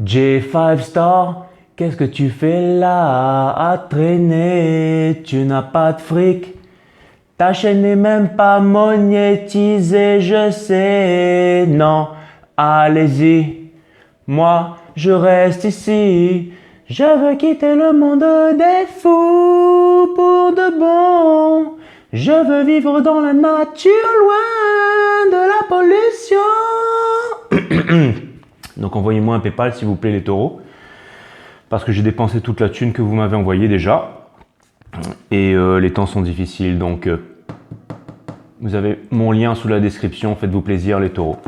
J5 Star, qu'est-ce que tu fais là à traîner? Tu n'as pas de fric. Ta chaîne n'est même pas monétisée, je sais. Non, allez-y. Moi, je reste ici. Je veux quitter le monde des fous pour de bon. Je veux vivre dans la nature, loin de la pollution. Donc envoyez-moi un PayPal s'il vous plaît les taureaux. Parce que j'ai dépensé toute la thune que vous m'avez envoyée déjà. Et les temps sont difficiles. Donc vous avez mon lien sous la description. Faites-vous plaisir les taureaux.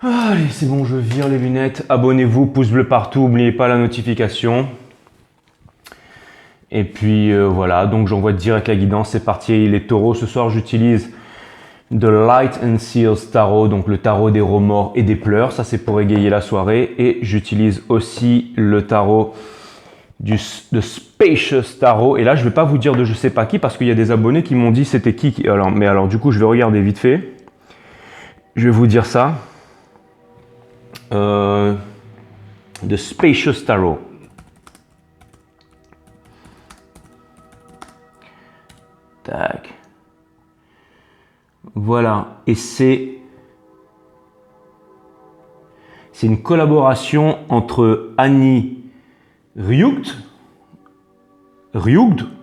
Allez, c'est bon, je vire les lunettes. Abonnez-vous, pouce bleu partout. N'oubliez pas la notification. Et puis voilà, donc j'envoie direct la guidance. C'est parti les taureaux. Ce soir, j'utilise The Light and Seals Tarot, donc le tarot des remords et des pleurs, ça c'est pour égayer la soirée. Et j'utilise aussi le tarot de Spacious Tarot. Et là, je ne vais pas vous dire de je sais pas qui, parce qu'il y a des abonnés qui m'ont dit c'était qui. Alors du coup, je vais regarder vite fait. Je vais vous dire ça. The Spacious Tarot. Tac. Voilà, et c'est une collaboration entre Annie Ryugt,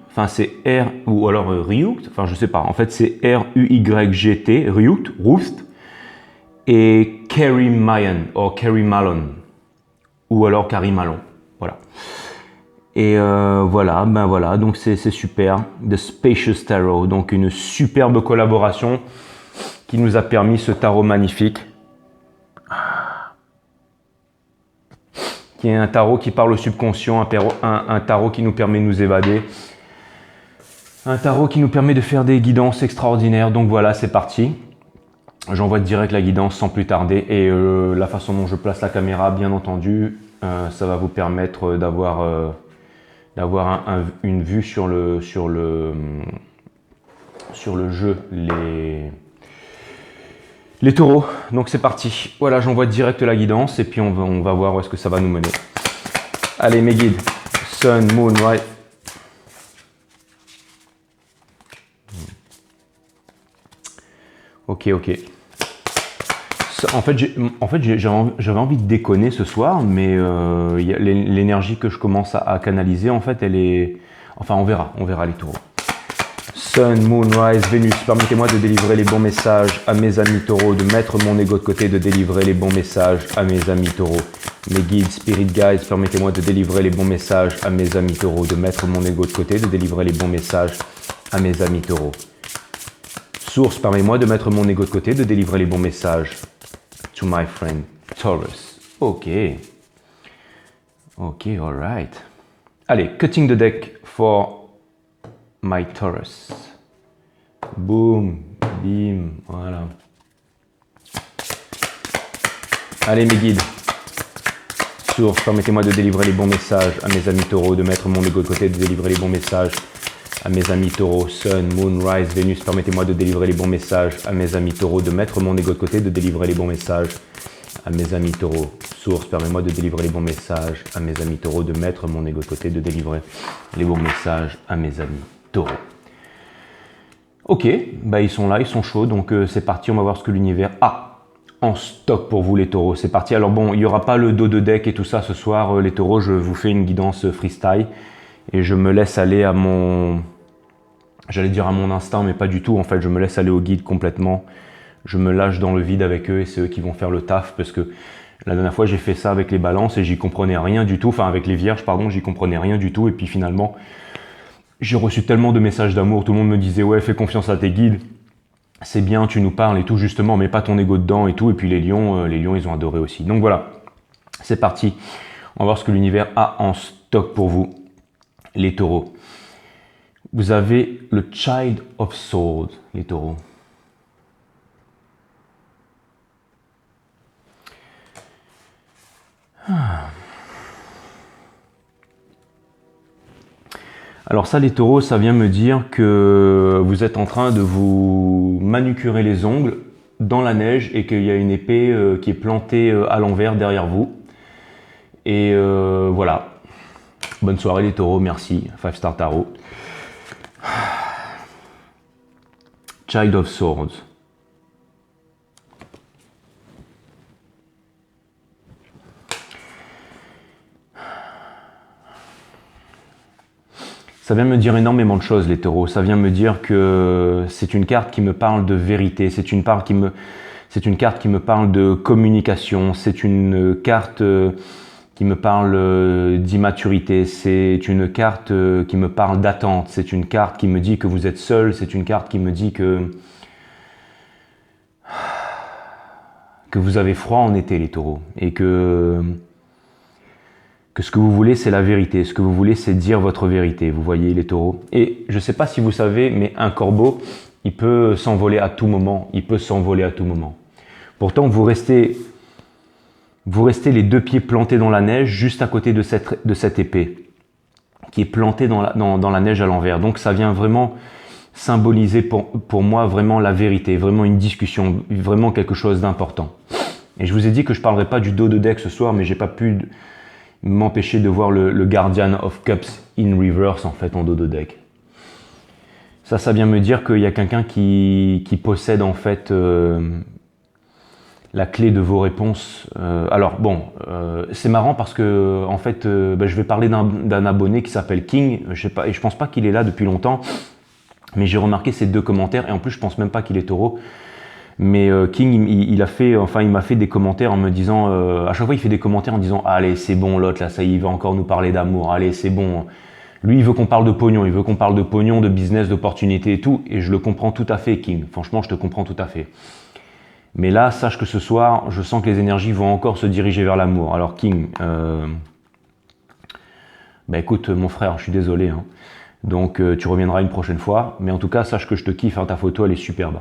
enfin c'est R, ou alors Ryugt, enfin je sais pas, en fait c'est R-U-Y-G-T, Ryugt, et Carrie Mallon, ou alors Carrie Mallon, voilà. Et voilà, donc c'est super, The Spacious Tarot, donc une superbe collaboration qui nous a permis ce tarot magnifique, qui est un tarot qui parle au subconscient, un tarot qui nous permet de nous évader, un tarot qui nous permet de faire des guidances extraordinaires. Donc voilà, c'est parti. J'envoie direct la guidance sans plus tarder, et la façon dont je place la caméra, bien entendu, ça va vous permettre d'avoir une vue sur le jeu, les taureaux. Donc c'est parti. Voilà, j'envoie direct la guidance et puis on va voir où est-ce que ça va nous mener. Allez mes guides, Sun, Moon, Right. Ok. En fait, j'avais envie de déconner ce soir, mais l'énergie que je commence à canaliser, en fait, elle est... Enfin, on verra les taureaux. Sun, Moon, Rise, Vénus, permettez-moi de délivrer les bons messages à mes amis taureaux, de mettre mon ego de côté, de délivrer les bons messages à mes amis taureaux. Mes guides, Spirit Guides, permettez-moi de délivrer les bons messages à mes amis taureaux, de mettre mon ego de côté, de délivrer les bons messages à mes amis taureaux. Source, permettez-moi de mettre mon ego de côté, de délivrer les bons messages to my friend Taurus. Ok, alright. Allez, cutting the deck for my Taurus. Boom, bim, voilà. Allez mes guides. Source, permettez-moi de délivrer les bons messages à mes amis taureaux, de mettre mon ego de côté, de délivrer les bons messages à mes amis taureaux. Sun, Moon, Rise, Vénus, permettez-moi de délivrer les bons messages à mes amis taureaux, de mettre mon ego de côté, de délivrer les bons messages à mes amis taureaux. Source, permets-moi de délivrer les bons messages à mes amis taureaux, de mettre mon ego de côté, de délivrer les bons messages à mes amis taureaux. Ok, bah ils sont là, ils sont chauds, donc c'est parti, on va voir ce que l'univers a en stock pour vous les taureaux. C'est parti. Alors bon, il n'y aura pas le dos de deck et tout ça ce soir, les taureaux, je vous fais une guidance freestyle et je me laisse aller à mon... J'allais dire à mon instinct, mais pas du tout. En fait, je me laisse aller au guide complètement. Je me lâche dans le vide avec eux et c'est eux qui vont faire le taf, parce que la dernière fois, j'ai fait ça avec les balances et j'y comprenais rien du tout. Enfin, avec les vierges, pardon, j'y comprenais rien du tout. Et puis finalement, j'ai reçu tellement de messages d'amour. Tout le monde me disait « Ouais, fais confiance à tes guides. C'est bien, tu nous parles et tout, justement, mais pas ton ego dedans et tout. » Et puis les lions, ils ont adoré aussi. Donc voilà, c'est parti. On va voir ce que l'univers a en stock pour vous, les taureaux. Vous avez le Child of Swords, les taureaux. Alors ça, les taureaux, ça vient me dire que vous êtes en train de vous manucurer les ongles dans la neige et qu'il y a une épée qui est plantée à l'envers derrière vous. Et voilà. Bonne soirée les taureaux, merci. 5 Star Tarot. Child of Swords. Ça vient me dire énormément de choses, les taureaux. Ça vient me dire que c'est une carte qui me parle de vérité. C'est une carte qui me parle de communication. C'est une carte qui me parle d'immaturité. C'est une carte qui me parle d'attente. C'est une carte qui me dit que vous êtes seul. C'est une carte qui me dit que vous avez froid en été, les taureaux. Et que ce que vous voulez, c'est la vérité. Ce que vous voulez, c'est dire votre vérité. Vous voyez, les taureaux. Et je ne sais pas si vous savez, mais un corbeau, il peut s'envoler à tout moment. Il peut s'envoler à tout moment. Pourtant, vous restez les 2 pieds plantés dans la neige, juste à côté de cette épée, qui est plantée dans la neige à l'envers. Donc, ça vient vraiment symboliser pour moi vraiment la vérité, vraiment une discussion, vraiment quelque chose d'important. Et je vous ai dit que je ne parlerai pas du dos de deck ce soir, mais j'ai pas pu m'empêcher de voir le Guardian of Cups in reverse en fait en dos de deck. Ça vient me dire qu'il y a quelqu'un qui possède en fait la clé de vos réponses. Alors bon, c'est marrant parce que en fait, je vais parler d'un abonné qui s'appelle King. Je sais pas, et je pense pas qu'il est là depuis longtemps, mais j'ai remarqué ces 2 commentaires et en plus je pense même pas qu'il est taureau. Mais King, il m'a fait des commentaires en me disant, à chaque fois il fait des commentaires en disant, allez c'est bon l'autre là, ça y est, il va encore nous parler d'amour, allez c'est bon. Lui il veut qu'on parle de pognon, il veut qu'on parle de pognon, de business, d'opportunités et tout, et je le comprends tout à fait King, franchement je te comprends tout à fait. Mais là, sache que ce soir, je sens que les énergies vont encore se diriger vers l'amour. Alors King, écoute mon frère, je suis désolé, hein. Donc tu reviendras une prochaine fois, mais en tout cas sache que je te kiffe, hein, ta photo elle est superbe.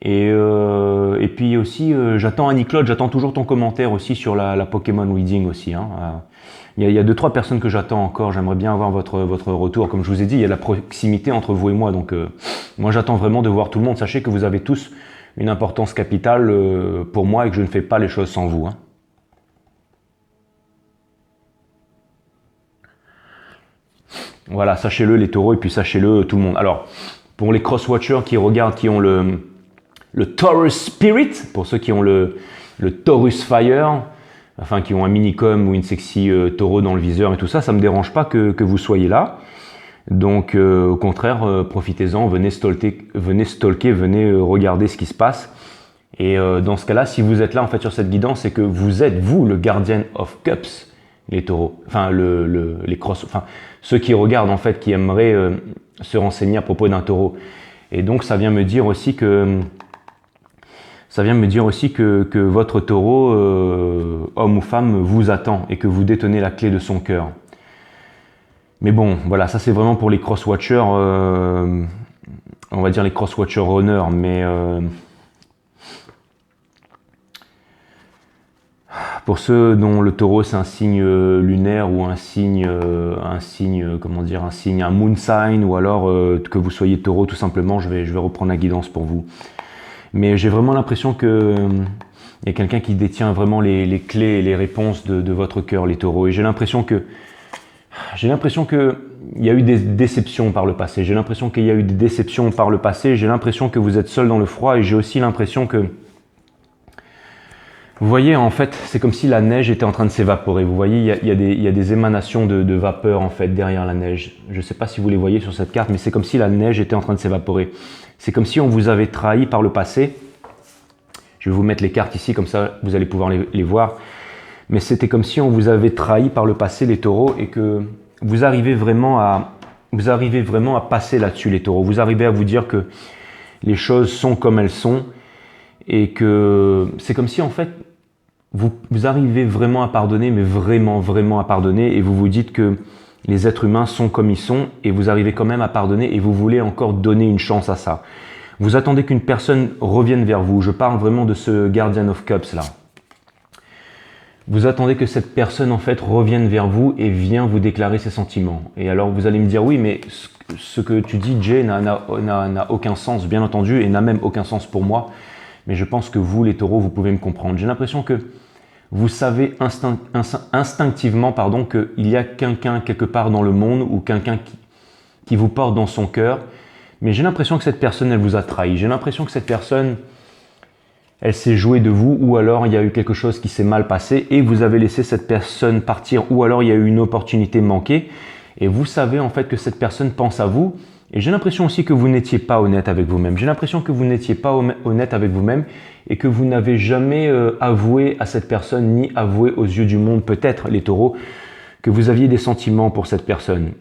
Et puis aussi, j'attends Annie-Claude, j'attends toujours ton commentaire aussi sur la Pokémon Reading aussi. Hein. Il y a 2-3 personnes que j'attends encore, j'aimerais bien avoir votre retour. Comme je vous ai dit, il y a la proximité entre vous et moi, donc moi j'attends vraiment de voir tout le monde. Sachez que vous avez tous une importance capitale pour moi et que je ne fais pas les choses sans vous. Hein. Voilà, sachez-le les taureaux et puis sachez-le tout le monde. Alors, pour les cross-watchers qui regardent, qui ont le Taurus Spirit, pour ceux qui ont le Taurus Fire, enfin qui ont un minicom ou une sexy taureau dans le viseur et tout ça, ça ne me dérange pas que vous soyez là. Donc au contraire, profitez-en, venez stalker, venez regarder ce qui se passe. Et dans ce cas-là, si vous êtes là en fait sur cette guidance, c'est que vous êtes vous le Guardian of Cups, les taureaux, enfin les cross, enfin ceux qui regardent en fait, qui aimeraient se renseigner à propos d'un taureau. Et donc ça vient me dire aussi que votre taureau, homme ou femme, vous attend et que vous détenez la clé de son cœur. Mais bon, voilà, ça c'est vraiment pour les cross-watchers, on va dire les cross-watchers runners, mais pour ceux dont le taureau c'est un signe lunaire ou un signe, un moon sign, ou alors que vous soyez taureau tout simplement, je vais reprendre la guidance pour vous. Mais j'ai vraiment l'impression que il y a quelqu'un qui détient vraiment les clés et les réponses de votre cœur, les taureaux. Et j'ai l'impression qu'il y a eu des déceptions par le passé. J'ai l'impression qu'il y a eu des déceptions par le passé. J'ai l'impression que vous êtes seul dans le froid. Et j'ai aussi l'impression que, vous voyez, en fait, c'est comme si la neige était en train de s'évaporer. Vous voyez, il y a des émanations de vapeur, en fait, derrière la neige. Je ne sais pas si vous les voyez sur cette carte, mais c'est comme si la neige était en train de s'évaporer. C'est comme si on vous avait trahi par le passé. Je vais vous mettre les cartes ici, comme ça, vous allez pouvoir les voir. Mais c'était comme si on vous avait trahi par le passé, les taureaux, et que vous arrivez vraiment à passer là-dessus, les taureaux. Vous arrivez à vous dire que les choses sont comme elles sont, et que c'est comme si, en fait, vous arrivez vraiment à pardonner, mais vraiment, vraiment à pardonner, et vous vous dites que les êtres humains sont comme ils sont, et vous arrivez quand même à pardonner, et vous voulez encore donner une chance à ça. Vous attendez qu'une personne revienne vers vous. Je parle vraiment de ce Guardian of Cups là. Vous attendez que cette personne en fait revienne vers vous et vienne vous déclarer ses sentiments. Et alors vous allez me dire oui, mais ce que tu dis, Jay, n'a aucun sens, bien entendu, et n'a même aucun sens pour moi. Mais je pense que vous, les taureaux, vous pouvez me comprendre. J'ai l'impression que vous savez instinctivement qu'il y a quelqu'un quelque part dans le monde ou quelqu'un qui vous porte dans son cœur, mais j'ai l'impression que cette personne, elle vous a trahi. J'ai l'impression que cette personne, elle s'est jouée de vous, ou alors il y a eu quelque chose qui s'est mal passé et vous avez laissé cette personne partir, ou alors il y a eu une opportunité manquée et vous savez en fait que cette personne pense à vous. Et j'ai l'impression aussi que vous n'étiez pas honnête avec vous-même. J'ai l'impression que vous n'étiez pas honnête avec vous-même et que vous n'avez jamais avoué à cette personne, ni avoué aux yeux du monde, peut-être les taureaux, que vous aviez des sentiments pour cette personne.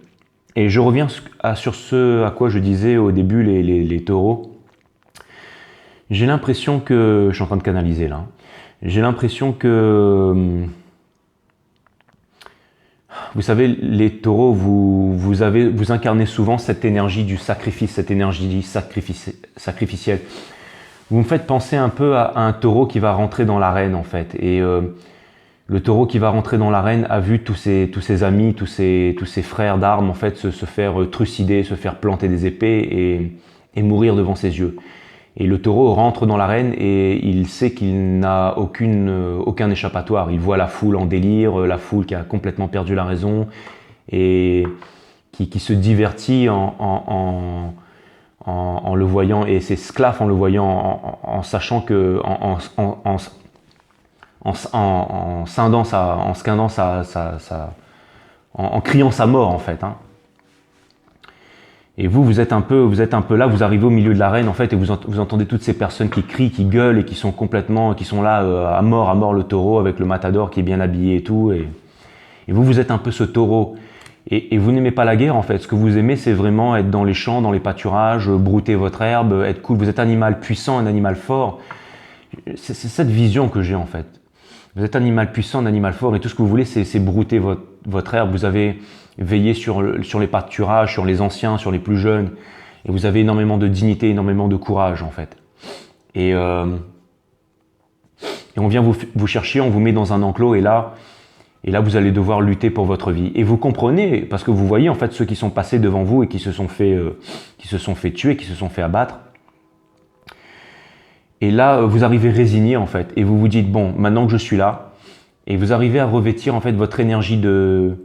Et je reviens sur ce à quoi je disais au début, les taureaux. J'ai l'impression que... Je suis en train de canaliser là. J'ai l'impression que... Vous savez, les taureaux, vous incarnez souvent cette énergie du sacrifice, cette énergie sacrificielle. Vous me faites penser un peu à un taureau qui va rentrer dans l'arène en fait. Et le taureau qui va rentrer dans l'arène a vu tous ses amis, tous ses frères d'armes en fait se faire trucider, se faire planter des épées et mourir devant ses yeux. Et le taureau rentre dans l'arène et il sait qu'il n'a aucun échappatoire. Il voit la foule en délire, la foule qui a complètement perdu la raison et qui se divertit en le voyant et s'esclaffe en le voyant, en sachant que, en criant sa mort en fait. Hein. Et vous êtes un peu là, vous arrivez au milieu de l'arène en fait, et vous entendez toutes ces personnes qui crient, qui gueulent et qui sont là à mort le taureau avec le matador qui est bien habillé et tout. Et vous êtes un peu ce taureau. Et vous n'aimez pas la guerre en fait. Ce que vous aimez, c'est vraiment être dans les champs, dans les pâturages, brouter votre herbe, être cool. Vous êtes un animal puissant, un animal fort. C'est cette vision que j'ai en fait. Vous êtes un animal puissant, un animal fort, et tout ce que vous voulez, c'est brouter votre herbe. Vous avez veillé sur les pâturages, sur les anciens, sur les plus jeunes, et vous avez énormément de dignité, énormément de courage en fait. Et on vient vous chercher, on vous met dans un enclos, et là vous allez devoir lutter pour votre vie. Et vous comprenez, parce que vous voyez en fait ceux qui sont passés devant vous et qui se sont fait tuer, qui se sont fait abattre. Et là, vous arrivez résigné en fait, et vous vous dites bon, maintenant que je suis là, et vous arrivez à revêtir en fait votre énergie de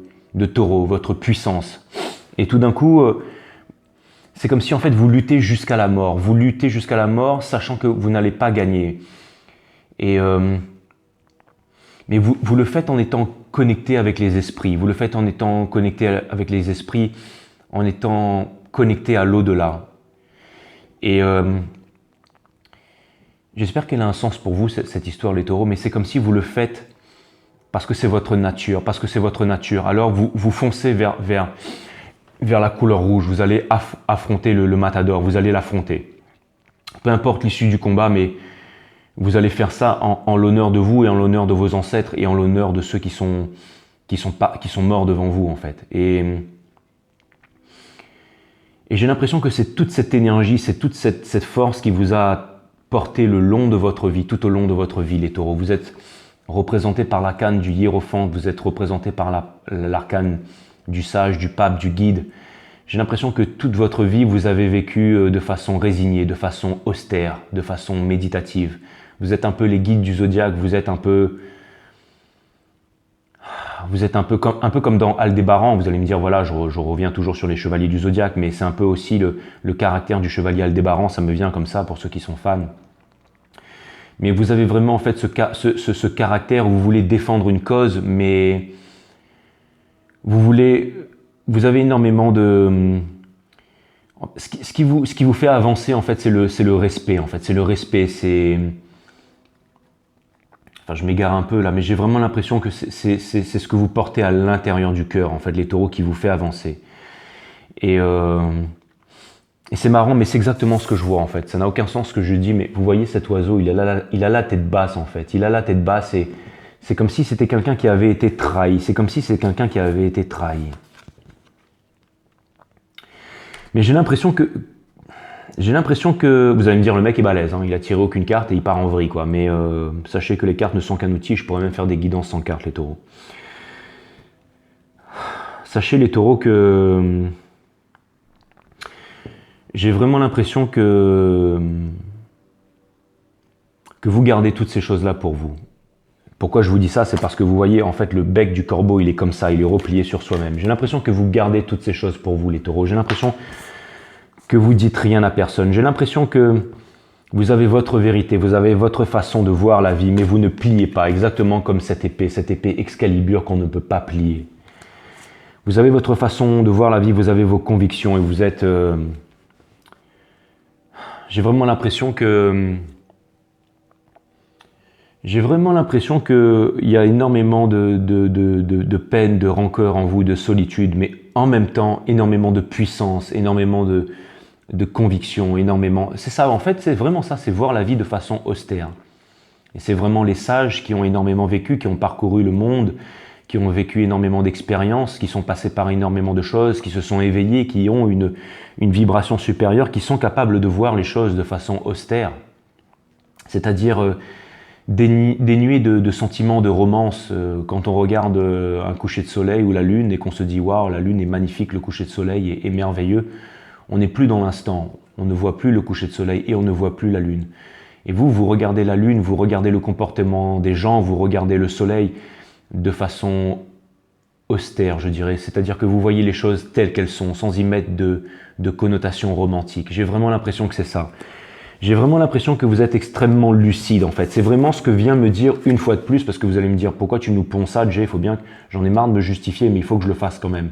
taureau, votre puissance. Et tout d'un coup, c'est comme si en fait vous luttez jusqu'à la mort. Vous luttez jusqu'à la mort, sachant que vous n'allez pas gagner. Et mais vous le faites en étant connecté avec les esprits. Vous le faites en étant connecté avec les esprits, en étant connecté à l'au-delà. Et j'espère qu'elle a un sens pour vous, cette histoire, les taureaux, mais c'est comme si vous le faites parce que c'est votre nature, Alors vous foncez vers la couleur rouge, vous allez affronter le matador, vous allez l'affronter. Peu importe l'issue du combat, mais vous allez faire ça en l'honneur de vous et en l'honneur de vos ancêtres et en l'honneur de ceux qui sont morts devant vous en fait. Et j'ai l'impression que c'est toute cette énergie, c'est toute cette force qui vous a porté le long de votre vie, tout au long de votre vie, les taureaux. Vous êtes représenté par l'arcane du hiérophante, vous êtes représenté par l'arcane du sage, du pape, du guide. J'ai l'impression que toute votre vie, vous avez vécu de façon résignée, de façon austère, de façon méditative. Vous êtes un peu les guides du zodiaque, vous êtes un peu comme dans Aldébaran. Vous allez me dire, voilà, je reviens toujours sur les chevaliers du zodiaque, mais c'est un peu aussi le caractère du chevalier Aldébaran, ça me vient comme ça pour ceux qui sont fans. Mais vous avez vraiment en fait ce caractère où vous voulez défendre une cause, mais vous avez énormément de... Ce qui vous fait avancer en fait, c'est le respect en fait, c'est le respect, Enfin, je m'égare un peu là, mais j'ai vraiment l'impression que c'est ce que vous portez à l'intérieur du cœur, en fait, les taureaux, qui vous fait avancer. Et c'est marrant, mais c'est exactement ce que je vois, en fait. Ça n'a aucun sens ce que je dis, mais vous voyez cet oiseau, il a la tête basse, en fait. Il a la tête basse et c'est comme si c'était quelqu'un qui avait été trahi. C'est comme si c'est quelqu'un qui avait été trahi. Mais j'ai l'impression que vous allez me dire, le mec est balèze, hein, il a tiré aucune carte et il part en vrille, quoi. Mais sachez que les cartes ne sont qu'un outil, je pourrais même faire des guidances sans cartes, les taureaux. Sachez, les taureaux, que j'ai vraiment l'impression que vous gardez toutes ces choses-là pour vous. Pourquoi je vous dis ça? C'est parce que vous voyez, en fait, le bec du corbeau, il est comme ça, il est replié sur soi-même. J'ai l'impression que vous gardez toutes ces choses pour vous, les taureaux. J'ai l'impression que vous dites rien à personne. J'ai l'impression que vous avez votre vérité, vous avez votre façon de voir la vie, mais vous ne pliez pas, exactement comme cette épée Excalibur qu'on ne peut pas plier. Vous avez votre façon de voir la vie, vous avez vos convictions et vous êtes... J'ai vraiment l'impression que... J'ai vraiment l'impression qu'il y a énormément de peine, de rancœur en vous, de solitude, mais en même temps, énormément de puissance, énormément de conviction, énormément... C'est ça, en fait, c'est vraiment ça, c'est voir la vie de façon austère. Et c'est vraiment les sages qui ont énormément vécu, qui ont parcouru le monde, qui ont vécu énormément d'expériences, qui sont passés par énormément de choses, qui se sont éveillés, qui ont une vibration supérieure, qui sont capables de voir les choses de façon austère. C'est-à-dire... dénué de sentiments de romance quand on regarde un coucher de soleil ou la lune et qu'on se dit « Waouh, la lune est magnifique, le coucher de soleil est merveilleux », on n'est plus dans l'instant, on ne voit plus le coucher de soleil et on ne voit plus la lune. Et vous regardez la lune, vous regardez le comportement des gens, vous regardez le soleil de façon austère, je dirais. C'est-à-dire que vous voyez les choses telles qu'elles sont, sans y mettre de connotation romantique. J'ai vraiment l'impression que c'est ça. J'ai vraiment l'impression que vous êtes extrêmement lucide en fait. C'est vraiment ce que vient me dire une fois de plus, parce que vous allez me dire pourquoi tu nous ponds ça, Jay, il faut bien que j'en ai marre de me justifier, mais il faut que je le fasse quand même.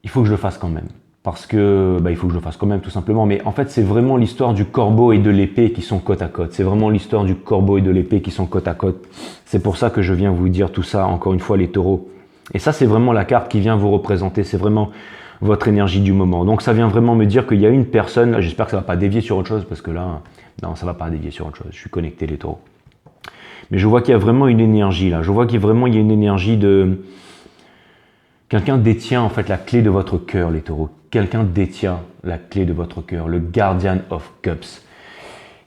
Il faut que je le fasse quand même. Parce que, il faut que je le fasse quand même tout simplement. Mais en fait, c'est vraiment l'histoire du corbeau et de l'épée qui sont côte à côte. C'est vraiment l'histoire du corbeau et de l'épée qui sont côte à côte. C'est pour ça que je viens vous dire tout ça, encore une fois, les taureaux. Et ça, c'est vraiment la carte qui vient vous représenter. C'est vraiment... votre énergie du moment. Donc ça vient vraiment me dire qu'il y a une personne, là j'espère que ça ne va pas dévier sur autre chose, parce que là, non, ça ne va pas dévier sur autre chose, je suis connecté les taureaux. Mais je vois qu'il y a vraiment une énergie là, je vois qu'il y a une énergie de... Quelqu'un détient en fait la clé de votre cœur les taureaux, quelqu'un détient la clé de votre cœur, le Guardian of Cups.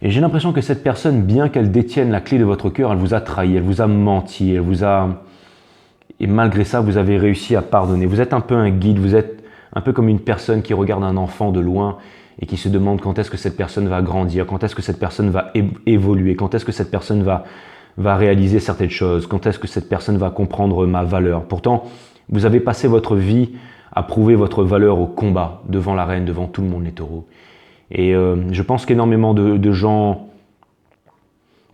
Et j'ai l'impression que cette personne, bien qu'elle détienne la clé de votre cœur, elle vous a trahi, elle vous a menti, elle vous a... Et malgré ça, vous avez réussi à pardonner. Vous êtes un peu un guide, vous êtes un peu comme une personne qui regarde un enfant de loin et qui se demande quand est-ce que cette personne va grandir, quand est-ce que cette personne va évoluer, quand est-ce que cette personne va réaliser certaines choses, quand est-ce que cette personne va comprendre ma valeur. Pourtant, vous avez passé votre vie à prouver votre valeur au combat, devant la reine, devant tout le monde les taureaux. Et je pense qu'énormément de gens,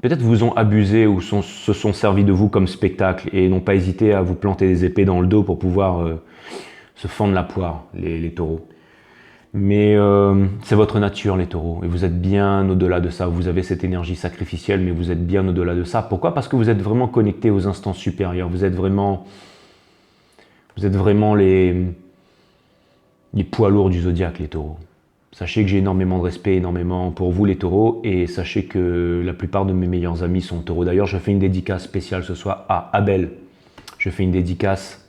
peut-être vous ont abusé ou se sont servis de vous comme spectacle et n'ont pas hésité à vous planter des épées dans le dos pour pouvoir... se fendre la poire, les taureaux. Mais c'est votre nature, les taureaux. Et vous êtes bien au-delà de ça. Vous avez cette énergie sacrificielle, mais vous êtes bien au-delà de ça. Pourquoi? Parce que vous êtes vraiment connecté aux instances supérieures. Vous êtes vraiment les poids lourds du zodiaque, les taureaux. Sachez que j'ai énormément de respect, énormément pour vous, les taureaux. Et sachez que la plupart de mes meilleurs amis sont taureaux. D'ailleurs, je fais une dédicace spéciale ce soir à Abel. Je fais une dédicace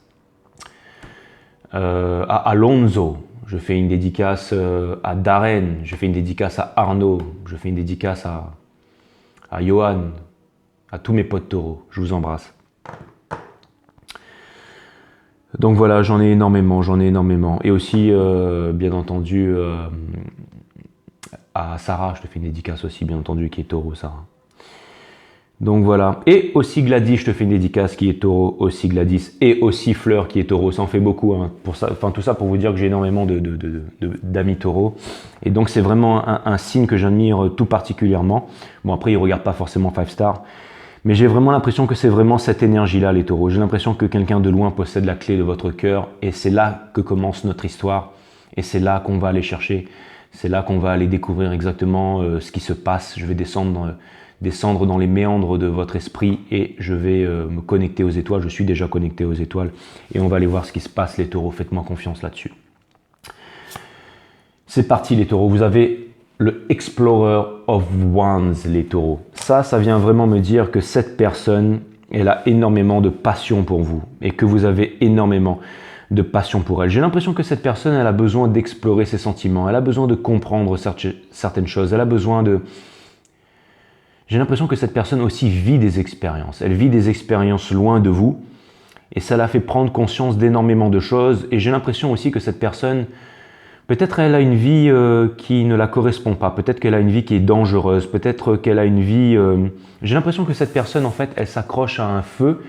à Alonso, je fais une dédicace à Darren, je fais une dédicace à Arnaud, je fais une dédicace à Johan, à tous mes potes taureaux, je vous embrasse. Donc voilà, j'en ai énormément. Et aussi, bien entendu, à Sarah, je te fais une dédicace aussi, bien entendu, qui est taureau, Sarah. Donc voilà, et aussi Gladys, je te fais une dédicace qui est taureau, aussi Gladys, et aussi Fleur qui est taureau, ça en fait beaucoup, hein, pour ça, enfin tout ça pour vous dire que j'ai énormément d'amis taureaux, et donc c'est vraiment un signe que j'admire tout particulièrement. Bon après ils ne regardent pas forcément 5 stars, mais j'ai vraiment l'impression que c'est vraiment cette énergie-là les taureaux, j'ai l'impression que quelqu'un de loin possède la clé de votre cœur, et c'est là que commence notre histoire, et c'est là qu'on va aller chercher, c'est là qu'on va aller découvrir exactement ce qui se passe. Je vais descendre dans les méandres de votre esprit et je vais me connecter aux étoiles. Je suis déjà connecté aux étoiles et on va aller voir ce qui se passe les taureaux. Faites-moi confiance là-dessus. C'est parti les taureaux. Vous avez le Explorer of Wands les taureaux. Ça vient vraiment me dire que cette personne, elle a énormément de passion pour vous et que vous avez énormément de passion pour elle. J'ai l'impression que cette personne, elle a besoin d'explorer ses sentiments. Elle a besoin de comprendre certaines choses. Elle a besoin de... J'ai l'impression que cette personne aussi vit des expériences. Elle vit des expériences loin de vous et ça la fait prendre conscience d'énormément de choses. Et j'ai l'impression aussi que cette personne Peut-être elle a une vie qui ne la correspond pas, peut-être qu'elle a une vie qui est dangereuse, peut-être qu'elle a une vie... J'ai l'impression que cette personne, en fait, elle s'accroche à un feu,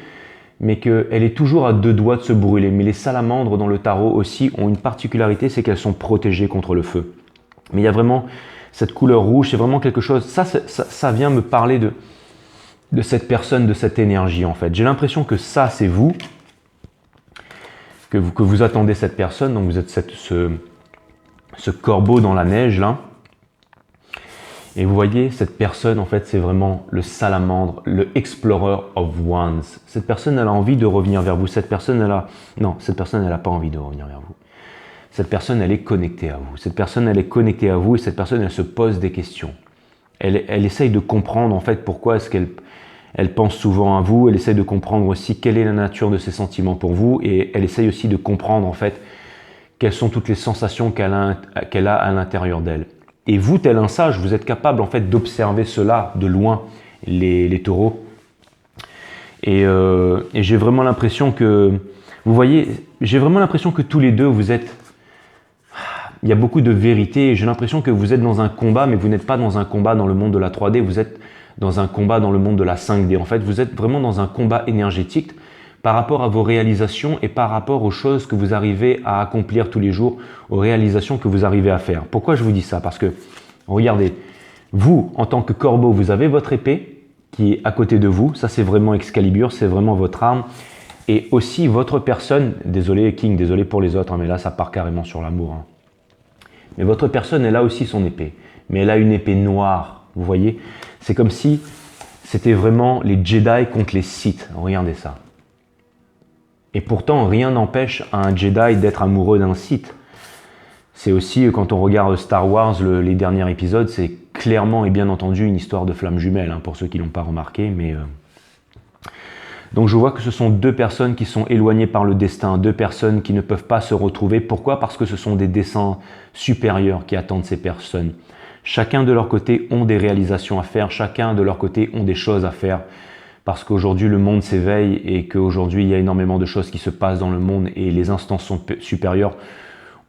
mais qu'elle est toujours à 2 doigts de se brûler. Mais les salamandres dans le tarot aussi ont une particularité, c'est qu'elles sont protégées contre le feu. Mais il y a vraiment cette couleur rouge, c'est vraiment quelque chose... Ça vient me parler de cette personne, de cette énergie, en fait. J'ai l'impression que ça, c'est vous, que vous attendez cette personne, donc vous êtes ce corbeau dans la neige là, et vous voyez cette personne, en fait c'est vraiment le salamandre, le explorer of wands. Cette personne elle a envie de revenir vers vous, cette personne elle n'a pas envie de revenir vers vous. Cette personne elle est connectée à vous, cette personne elle est connectée à vous, et cette personne elle se pose des questions. Elle essaye de comprendre en fait pourquoi est-ce qu'elle pense souvent à vous, elle essaye de comprendre aussi quelle est la nature de ses sentiments pour vous, et elle essaye aussi de comprendre en fait quelles sont toutes les sensations qu'elle a à l'intérieur d'elle. Et vous, tel un sage, vous êtes capable en fait d'observer cela de loin, les taureaux. Et j'ai vraiment l'impression que, vous voyez, j'ai vraiment l'impression que tous les deux, vous êtes... Il y a beaucoup de vérité, j'ai l'impression que vous êtes dans un combat, mais vous n'êtes pas dans un combat dans le monde de la 3D, vous êtes dans un combat dans le monde de la 5D. En fait, vous êtes vraiment dans un combat énergétique par rapport à vos réalisations et par rapport aux choses que vous arrivez à accomplir tous les jours, aux réalisations que vous arrivez à faire. Pourquoi je vous dis ça? Parce que, regardez, vous, en tant que corbeau, vous avez votre épée qui est à côté de vous. Ça, c'est vraiment Excalibur, c'est vraiment votre arme. Et aussi votre personne, désolé King, désolé pour les autres, hein, mais là, ça part carrément sur l'amour. Hein. Mais votre personne, elle a aussi son épée. Mais elle a une épée noire, vous voyez? C'est comme si c'était vraiment les Jedi contre les Sith. Regardez ça. Et pourtant, rien n'empêche un Jedi d'être amoureux d'un Sith. C'est aussi, quand on regarde Star Wars, les derniers épisodes, c'est clairement et bien entendu une histoire de flammes jumelles, hein, pour ceux qui ne l'ont pas remarqué. Donc je vois que ce sont 2 personnes qui sont éloignées par le destin, 2 personnes qui ne peuvent pas se retrouver. Pourquoi? Parce que ce sont des desseins supérieurs qui attendent ces personnes. Chacun de leur côté ont des réalisations à faire, chacun de leur côté ont des choses à faire. Parce qu'aujourd'hui le monde s'éveille et qu'aujourd'hui il y a énormément de choses qui se passent dans le monde, et les instances supérieures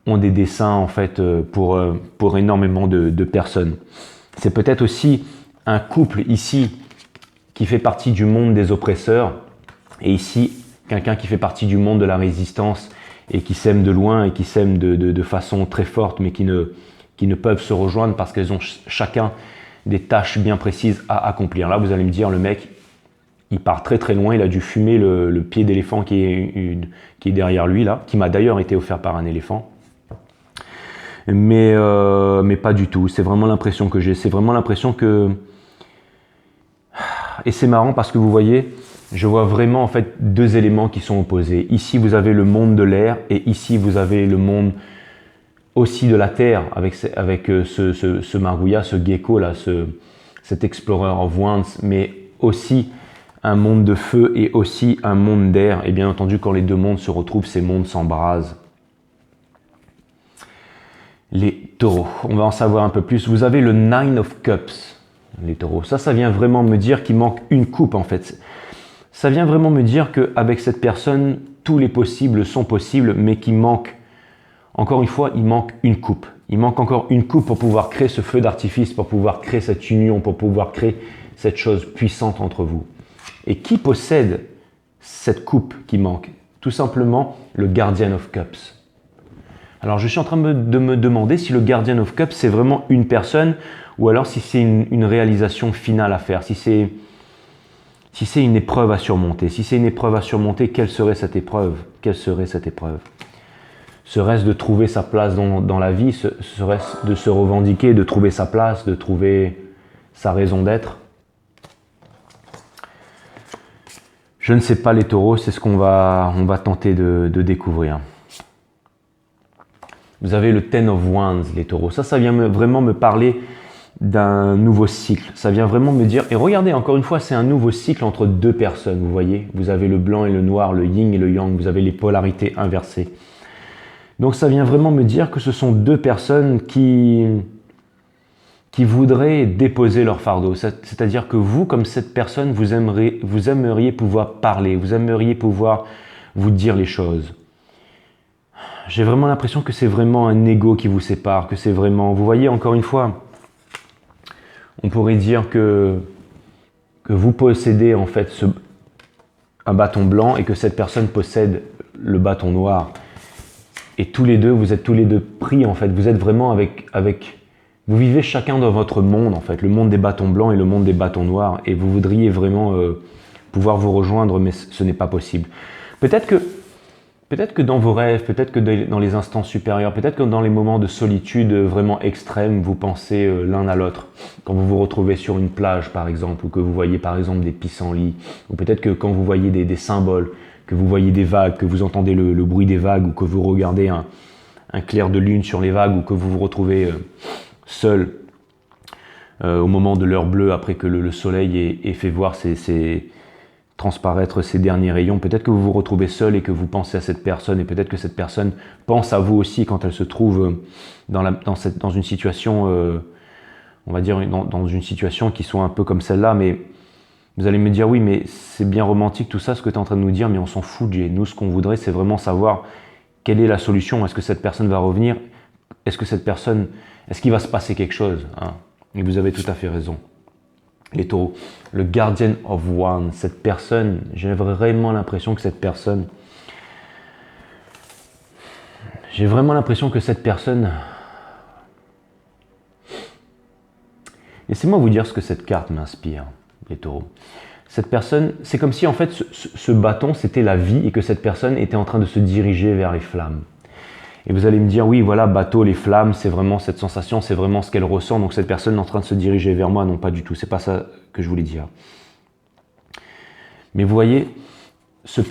ont des desseins en fait pour énormément de personnes. C'est peut-être aussi un couple ici qui fait partie du monde des oppresseurs, et ici quelqu'un qui fait partie du monde de la résistance et qui s'aiment de loin et qui s'aiment de façon très forte, mais qui ne peuvent se rejoindre parce qu'elles ont chacun des tâches bien précises à accomplir. Là vous allez me dire, le mec il part très très loin, il a dû fumer le pied d'éléphant qui est derrière lui là, qui m'a d'ailleurs été offert par un éléphant. Mais pas du tout, c'est vraiment l'impression que j'ai, c'est vraiment l'impression que... Et c'est marrant parce que vous voyez, je vois vraiment en fait 2 éléments qui sont opposés. Ici vous avez le monde de l'air, et ici vous avez le monde aussi de la terre, avec ce margouillat, ce gecko là, cet explorer of wands, mais aussi un monde de feu et aussi un monde d'air. Et bien entendu, quand les 2 mondes se retrouvent, ces mondes s'embrasent. Les taureaux, on va en savoir un peu plus. Vous avez le Nine of Cups, les taureaux. Ça vient vraiment me dire qu'il manque une coupe en fait. Ça vient vraiment me dire qu'avec cette personne, tous les possibles sont possibles, mais qu'il manque, encore une fois, il manque une coupe. Il manque encore une coupe pour pouvoir créer ce feu d'artifice, pour pouvoir créer cette union, pour pouvoir créer cette chose puissante entre vous. Et qui possède cette coupe qui manque? Tout simplement le Guardian of Cups. Alors je suis en train de me demander si le Guardian of Cups c'est vraiment une personne, ou alors si c'est une réalisation finale à faire, si c'est une épreuve à surmonter. Si c'est une épreuve à surmonter, quelle serait cette épreuve? Quelle serait cette épreuve? Serait-ce de trouver sa place dans la vie? Serait-ce de se revendiquer, de trouver sa place, de trouver sa raison d'être? Je ne sais pas les taureaux, c'est ce qu'on va tenter de découvrir. Vous avez le Ten of Wands, les taureaux. Ça vient vraiment me parler d'un nouveau cycle. Ça vient vraiment me dire, et regardez, encore une fois, c'est un nouveau cycle entre 2 personnes, vous voyez. Vous avez le blanc et le noir, le yin et le yang, vous avez les polarités inversées. Donc ça vient vraiment me dire que ce sont 2 personnes qui voudraient déposer leur fardeau. C'est-à-dire que vous, comme cette personne, vous aimeriez pouvoir parler, vous aimeriez pouvoir vous dire les choses. j'ai vraiment l'impression que c'est vraiment un ego qui vous sépare, que c'est vraiment... Vous voyez, encore une fois, on pourrait dire que vous possédez en fait un bâton blanc et que cette personne possède le bâton noir. Et tous les deux, vous êtes tous les deux pris en fait. Vous êtes vraiment vous vivez chacun dans votre monde en fait, le monde des bâtons blancs et le monde des bâtons noirs. Et vous voudriez vraiment pouvoir vous rejoindre, mais ce n'est pas possible. Peut-être que dans vos rêves, peut-être que dans les instants supérieurs, peut-être que dans les moments de solitude vraiment extrêmes, vous pensez l'un à l'autre. Quand vous vous retrouvez sur une plage par exemple, ou que vous voyez par exemple des pissenlits, ou peut-être que quand vous voyez des symboles, que vous voyez des vagues, que vous entendez le bruit des vagues, ou que vous regardez un clair de lune sur les vagues, ou que vous vous retrouvez seul au moment de l'heure bleue après que le soleil ait fait voir transparaître ses derniers rayons. Peut-être que vous vous retrouvez seul et que vous pensez à cette personne, et peut-être que cette personne pense à vous aussi quand elle se trouve dans une situation, on va dire dans une situation qui soit un peu comme celle-là, mais vous allez me dire oui, mais c'est bien romantique tout ça, ce que tu es en train de nous dire, mais on s'en fout, Jay. Nous, ce qu'on voudrait, c'est vraiment savoir quelle est la solution. Est-ce que cette personne va revenir? Est-ce qu'il va se passer quelque chose, hein? Et vous avez tout à fait raison. Les taureaux, le Guardian of Wands, cette personne, j'ai vraiment l'impression que cette personne, laissez-moi vous dire ce que cette carte m'inspire, les taureaux. Cette personne, c'est comme si en fait ce bâton c'était la vie et que cette personne était en train de se diriger vers les flammes. Et vous allez me dire, oui, voilà, bateau, les flammes, c'est vraiment cette sensation, c'est vraiment ce qu'elle ressent. Donc cette personne est en train de se diriger vers moi. Non, pas du tout. C'est pas ça que je voulais dire. Mais vous voyez, ce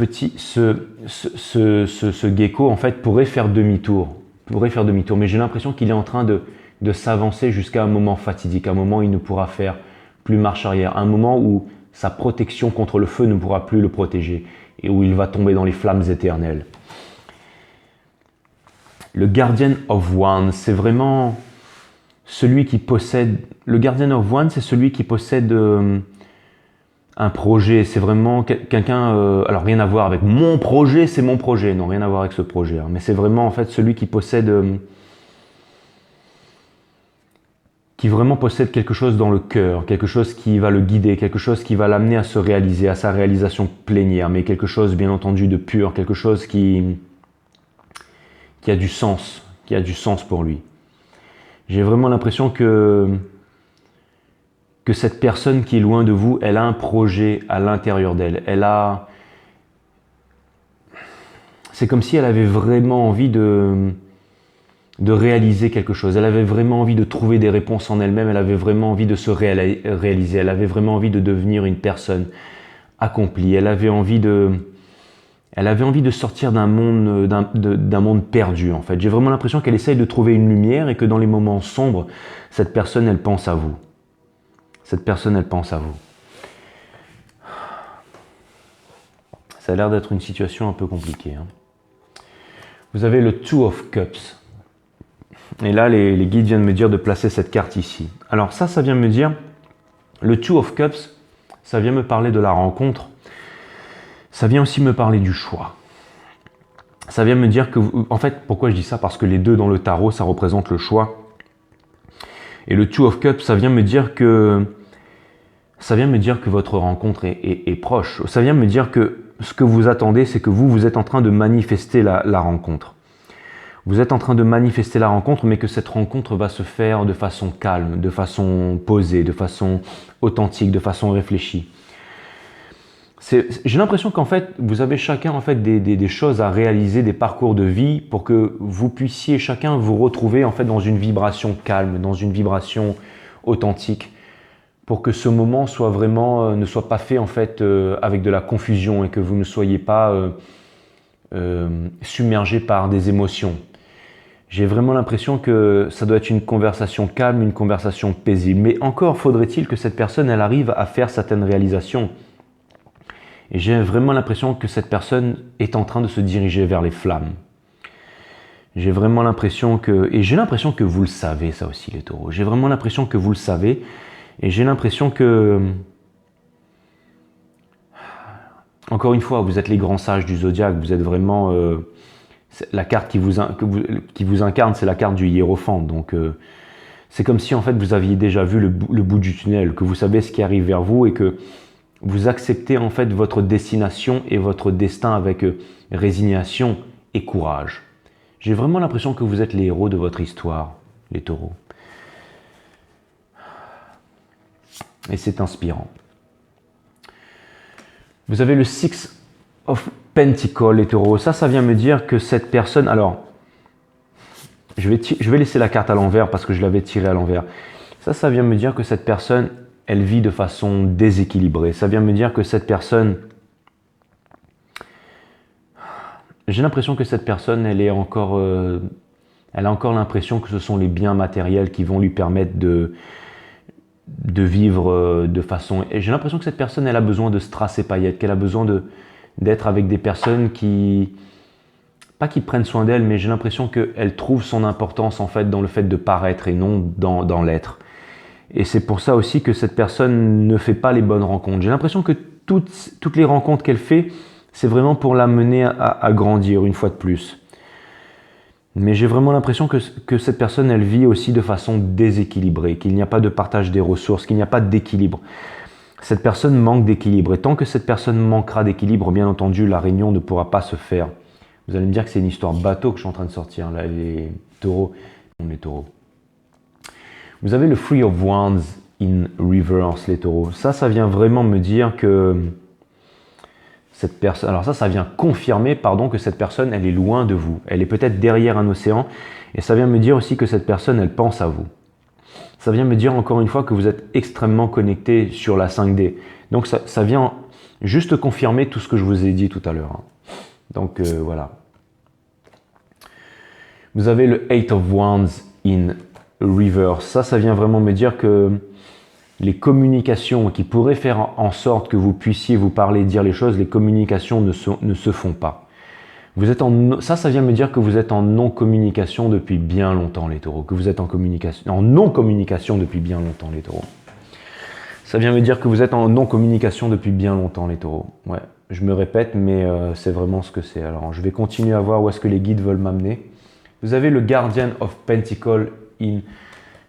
gecko, en fait, pourrait faire demi-tour. Mais j'ai l'impression qu'il est en train de s'avancer jusqu'à un moment fatidique, un moment où il ne pourra faire plus marche arrière, un moment où sa protection contre le feu ne pourra plus le protéger et où il va tomber dans les flammes éternelles. Le Guardian of Wands, c'est vraiment celui qui possède... Le Guardian of Wands, c'est celui qui possède un projet. C'est vraiment quelqu'un... alors, rien à voir avec mon projet, c'est mon projet. Non, rien à voir avec ce projet. Hein, mais c'est vraiment, en fait, celui qui possède... qui vraiment possède quelque chose dans le cœur, quelque chose qui va le guider, quelque chose qui va l'amener à se réaliser, à sa réalisation plénière, mais quelque chose, bien entendu, de pur, quelque chose qui a du sens pour lui. J'ai vraiment l'impression que cette personne qui est loin de vous, elle a un projet à l'intérieur d'elle. C'est comme si elle avait vraiment envie de réaliser quelque chose. Elle avait vraiment envie de trouver des réponses en elle-même. Elle avait vraiment envie de se réaliser. Elle avait vraiment envie de devenir une personne accomplie. Elle avait envie de sortir d'un monde perdu, en fait. J'ai vraiment l'impression qu'elle essaye de trouver une lumière et que dans les moments sombres, cette personne, elle pense à vous. Cette personne, elle pense à vous. Ça a l'air d'être une situation un peu compliquée, hein. Vous avez le Two of Cups. Et là, les guides viennent me dire de placer cette carte ici. Alors ça vient me dire, le Two of Cups, ça vient me parler de la rencontre. Ça vient aussi me parler du choix. Ça vient me dire que... En fait, pourquoi je dis ça? Parce que les deux dans le tarot, ça représente le choix. Et le Two of Cups, ça vient me dire que votre rencontre est proche. Ça vient me dire que ce que vous attendez, c'est que vous êtes en train de manifester la rencontre. Vous êtes en train de manifester la rencontre, mais que cette rencontre va se faire de façon calme, de façon posée, de façon authentique, de façon réfléchie. J'ai l'impression qu'en fait, vous avez chacun en fait des choses à réaliser, des parcours de vie pour que vous puissiez chacun vous retrouver en fait dans une vibration calme, dans une vibration authentique, pour que ce moment soit vraiment, ne soit pas fait en fait avec de la confusion et que vous ne soyez pas submergé par des émotions. J'ai vraiment l'impression que ça doit être une conversation calme, une conversation paisible. Mais encore faudrait-il que cette personne elle arrive à faire certaines réalisations. Et j'ai vraiment l'impression que cette personne est en train de se diriger vers les flammes. J'ai vraiment l'impression que... Et j'ai l'impression que vous le savez, ça aussi, les taureaux. J'ai vraiment l'impression que vous le savez. Et j'ai l'impression que... Encore une fois, vous êtes les grands sages du zodiaque. Vous êtes vraiment La carte qui vous incarne, c'est la carte du hiérophante. Donc, c'est comme si en fait vous aviez déjà vu le bout du tunnel, que vous savez ce qui arrive vers vous et que vous acceptez en fait votre destination et votre destin avec résignation et courage. J'ai vraiment l'impression que vous êtes les héros de votre histoire, les taureaux. Et c'est inspirant. Vous avez le Six of Pentacles, les taureaux. Ça vient me dire que cette personne... Alors, je vais laisser la carte à l'envers parce que je l'avais tirée à l'envers. Ça vient me dire que cette personne, elle vit de façon déséquilibrée. Ça vient me dire que cette personne... J'ai l'impression que cette personne, elle a encore l'impression que ce sont les biens matériels qui vont lui permettre de vivre de façon... Et j'ai l'impression que cette personne, elle a besoin de strass et paillettes, qu'elle a besoin d'être avec des personnes qui... Pas qui prennent soin d'elle, mais j'ai l'impression qu'elle trouve son importance en fait dans le fait de paraître et non dans l'être. Et c'est pour ça aussi que cette personne ne fait pas les bonnes rencontres. J'ai l'impression que toutes les rencontres qu'elle fait, c'est vraiment pour l'amener à grandir une fois de plus. Mais j'ai vraiment l'impression que cette personne, elle vit aussi de façon déséquilibrée, qu'il n'y a pas de partage des ressources, qu'il n'y a pas d'équilibre. Cette personne manque d'équilibre. Et tant que cette personne manquera d'équilibre, bien entendu, la réunion ne pourra pas se faire. Vous allez me dire que c'est une histoire bateau que je suis en train de sortir, là, les taureaux. Les taureaux. Vous avez le Three of Wands in reverse, les taureaux. Ça vient vraiment me dire que cette personne... Alors ça vient confirmer, que cette personne, elle est loin de vous. Elle est peut-être derrière un océan. Et ça vient me dire aussi que cette personne, elle pense à vous. Ça vient me dire encore une fois que vous êtes extrêmement connecté sur la 5D. Donc ça vient juste confirmer tout ce que je vous ai dit tout à l'heure. Donc voilà. Vous avez le Eight of Wands in reverse. Ça vient vraiment me dire que les communications qui pourraient faire en sorte que vous puissiez vous parler, dire les choses, les communications ne se font pas. Vous êtes ça vient me dire que vous êtes en non-communication depuis bien longtemps, les taureaux. Que vous êtes en non-communication depuis bien longtemps, les taureaux. Ça vient me dire que vous êtes en non-communication depuis bien longtemps, les taureaux. Ouais, je me répète, mais c'est vraiment ce que c'est. Alors, je vais continuer à voir où est-ce que les guides veulent m'amener. Vous avez le Guardian of Pentacles in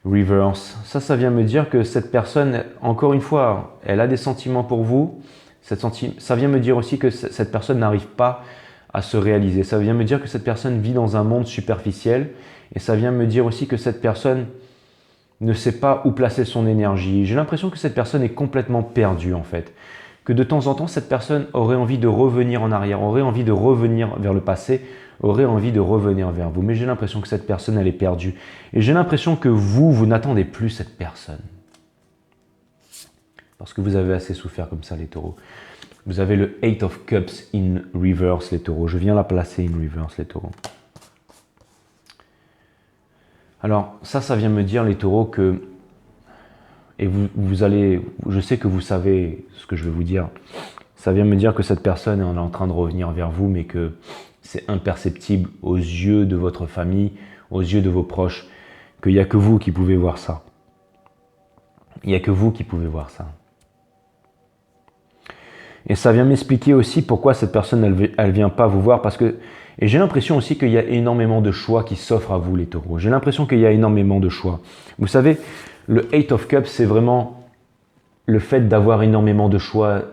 reverse. Ça vient me dire que cette personne, encore une fois, elle a des sentiments pour vous. Ça vient me dire aussi que cette personne n'arrive pas à se réaliser. Ça vient me dire que cette personne vit dans un monde superficiel. Et ça vient me dire aussi que cette personne ne sait pas où placer son énergie. J'ai l'impression que cette personne est complètement perdue en fait. Que de temps en temps, cette personne aurait envie de revenir en arrière, aurait envie de revenir vers le passé, aurait envie de revenir vers vous. Mais j'ai l'impression que cette personne, elle est perdue. Et j'ai l'impression que vous n'attendez plus cette personne. Parce que vous avez assez souffert comme ça, les taureaux. Vous avez le Eight of Cups in reverse, les taureaux. Je viens la placer in reverse, les taureaux. Alors, ça vient me dire, les taureaux, que... Et vous allez... Je sais que vous savez ce que je vais vous dire. Ça vient me dire que cette personne est en train de revenir vers vous, mais que c'est imperceptible aux yeux de votre famille, aux yeux de vos proches, qu'il n'y a que vous qui pouvez voir ça. Il n'y a que vous qui pouvez voir ça. Et ça vient m'expliquer aussi pourquoi cette personne, elle ne vient pas vous voir, parce que... Et j'ai l'impression aussi qu'il y a énormément de choix qui s'offrent à vous, les taureaux. J'ai l'impression qu'il y a énormément de choix. Vous savez, le Eight of Cups, c'est vraiment le fait d'avoir énormément de choix,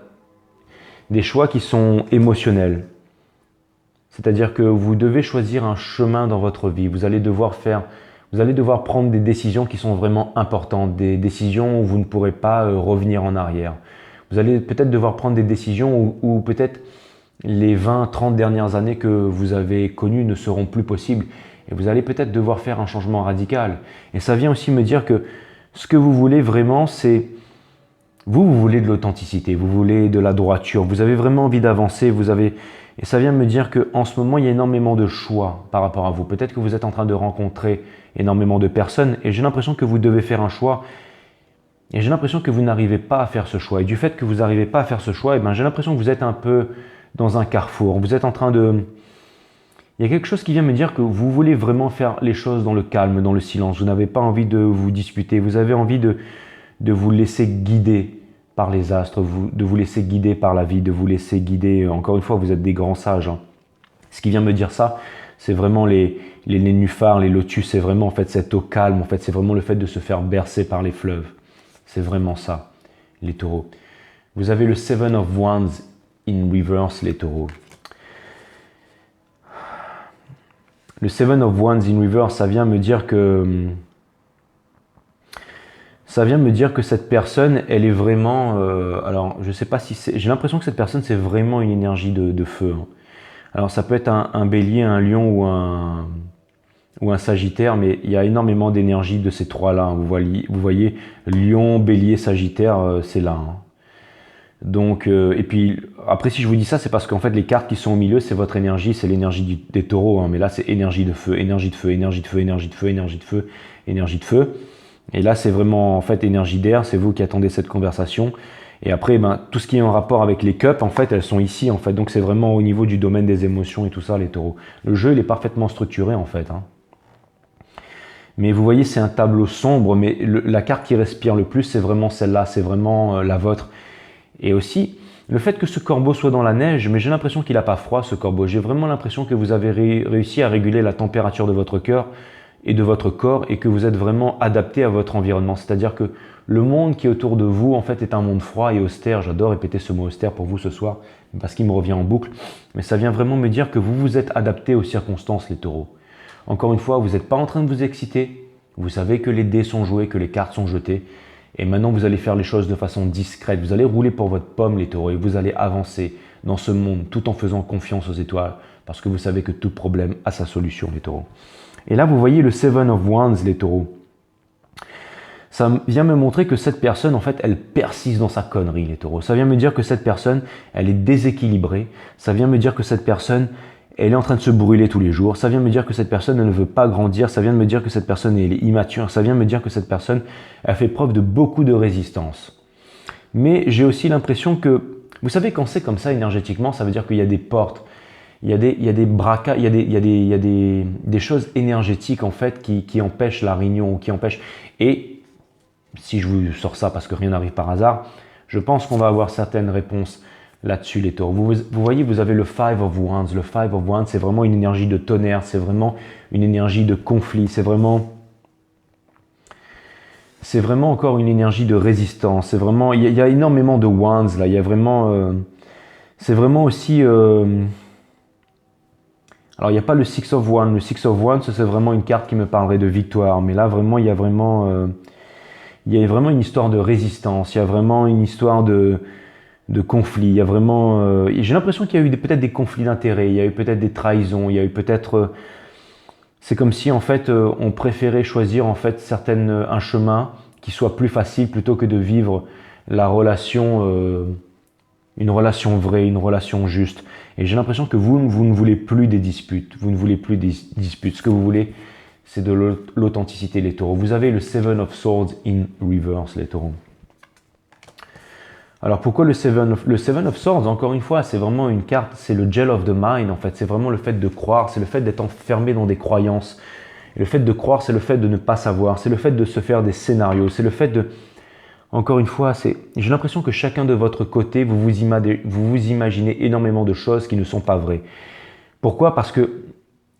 des choix qui sont émotionnels. C'est-à-dire que vous devez choisir un chemin dans votre vie. Vous allez devoir prendre des décisions qui sont vraiment importantes, des décisions où vous ne pourrez pas revenir en arrière. Vous allez peut-être devoir prendre des décisions où peut-être les 20, 30 dernières années que vous avez connues ne seront plus possibles. Et vous allez peut-être devoir faire un changement radical. Et ça vient aussi me dire que ce que vous voulez vraiment, c'est... Vous voulez de l'authenticité, vous voulez de la droiture, vous avez vraiment envie d'avancer, Et ça vient me dire qu'en ce moment, il y a énormément de choix par rapport à vous. Peut-être que vous êtes en train de rencontrer énormément de personnes et j'ai l'impression que vous devez faire un choix. Et j'ai l'impression que vous n'arrivez pas à faire ce choix. Et du fait que vous n'arrivez pas à faire ce choix, j'ai l'impression que vous êtes un peu dans un carrefour. Vous êtes en train de... Il y a quelque chose qui vient me dire que vous voulez vraiment faire les choses dans le calme, dans le silence. Vous n'avez pas envie de vous disputer. Vous avez envie de vous laisser guider par les astres, de vous laisser guider par la vie, de vous laisser guider. Encore une fois, vous êtes des grands sages. Ce qui vient me dire ça C'est vraiment les nénuphars, les lotus, c'est vraiment en fait cette eau calme, en fait c'est vraiment le fait de se faire bercer par les fleuves. C'est vraiment ça, les taureaux. Vous avez le Seven of Wands in reverse, les taureaux. Le Seven of Wands in reverse, ça vient me dire que cette personne, elle est vraiment... alors, je ne sais pas si c'est... J'ai l'impression que cette personne, c'est vraiment une énergie de feu. Hein. Alors, ça peut être un bélier, un lion ou un sagittaire, mais il y a énormément d'énergie de ces trois-là. Hein. Vous voyez, lion, bélier, sagittaire, c'est là. Hein. Donc, et puis, après, si je vous dis ça, c'est parce qu'en fait, les cartes qui sont au milieu, c'est votre énergie, c'est l'énergie des taureaux. Hein. Mais là, c'est énergie de feu, énergie de feu, énergie de feu, énergie de feu, énergie de feu, énergie de feu. Et là, c'est vraiment, en fait, énergie d'air, c'est vous qui attendez cette conversation. Et après, ben, tout ce qui est en rapport avec les cups, en fait, elles sont ici, en fait. Donc, c'est vraiment au niveau du domaine des émotions et tout ça, les taureaux. Le jeu, il est parfaitement structuré, en fait. Hein. Mais vous voyez, c'est un tableau sombre, mais la carte qui respire le plus, c'est vraiment celle-là, c'est vraiment la vôtre. Et aussi, le fait que ce corbeau soit dans la neige, mais j'ai l'impression qu'il n'a pas froid, ce corbeau. J'ai vraiment l'impression que vous avez réussi à réguler la température de votre cœur et de votre corps et que vous êtes vraiment adapté à votre environnement. C'est-à-dire que le monde qui est autour de vous, en fait, est un monde froid et austère. J'adore répéter ce mot austère pour vous ce soir parce qu'il me revient en boucle. Mais ça vient vraiment me dire que vous vous êtes adapté aux circonstances, les taureaux. Encore une fois, vous n'êtes pas en train de vous exciter. Vous savez que les dés sont joués, que les cartes sont jetées. Et maintenant, vous allez faire les choses de façon discrète. Vous allez rouler pour votre pomme, les taureaux, et vous allez avancer dans ce monde tout en faisant confiance aux étoiles parce que vous savez que tout problème a sa solution, les taureaux. Et là, vous voyez le Seven of Wands, les taureaux. Ça vient me montrer que cette personne, en fait, elle persiste dans sa connerie, les taureaux. Ça vient me dire que cette personne, elle est déséquilibrée. Ça vient me dire que cette personne, elle est en train de se brûler tous les jours. Ça vient me dire que cette personne, elle ne veut pas grandir. Ça vient de me dire que cette personne, elle est immature. Ça vient me dire que cette personne, elle fait preuve de beaucoup de résistance. Mais j'ai aussi l'impression que, vous savez, quand c'est comme ça énergétiquement, ça veut dire qu'il y a des portes. Il y a des braquages, il y a des choses énergétiques en fait qui empêchent la réunion, qui empêchent. Et si je vous sors ça parce que rien n'arrive par hasard, je pense qu'on va avoir certaines réponses là-dessus, les taureaux. Vous voyez, vous avez le Five of Wands. Le Five of Wands, c'est vraiment une énergie de tonnerre, c'est vraiment une énergie de conflit, c'est vraiment encore une énergie de résistance. C'est vraiment, il y a énormément de Wands là. Il y a vraiment, c'est vraiment aussi. Alors, il n'y a pas le Six of Wands. Le Six of Wands, c'est vraiment une carte qui me parlerait de victoire. Mais là, vraiment, il y a vraiment une histoire de résistance. Il y a vraiment une histoire de conflit. Il y a vraiment... j'ai l'impression qu'il y a eu peut-être des conflits d'intérêts. Il y a eu peut-être des trahisons. Il y a eu peut-être... c'est comme si, en fait, on préférait choisir, en fait, un chemin qui soit plus facile plutôt que de vivre la relation... une relation vraie, une relation juste. Et j'ai l'impression que vous ne voulez plus des disputes. Vous ne voulez plus des disputes. Ce que vous voulez, c'est de l'authenticité, les taureaux. Vous avez le Seven of Swords in reverse, les taureaux. Alors pourquoi le Seven of Swords, encore une fois, c'est vraiment une carte, c'est le gel of the mind, en fait. C'est vraiment le fait de croire, c'est le fait d'être enfermé dans des croyances. Et le fait de croire, c'est le fait de ne pas savoir. C'est le fait de se faire des scénarios. C'est le fait de... Encore une fois, j'ai l'impression que chacun de votre côté, vous vous imaginez énormément de choses qui ne sont pas vraies. Pourquoi? Parce que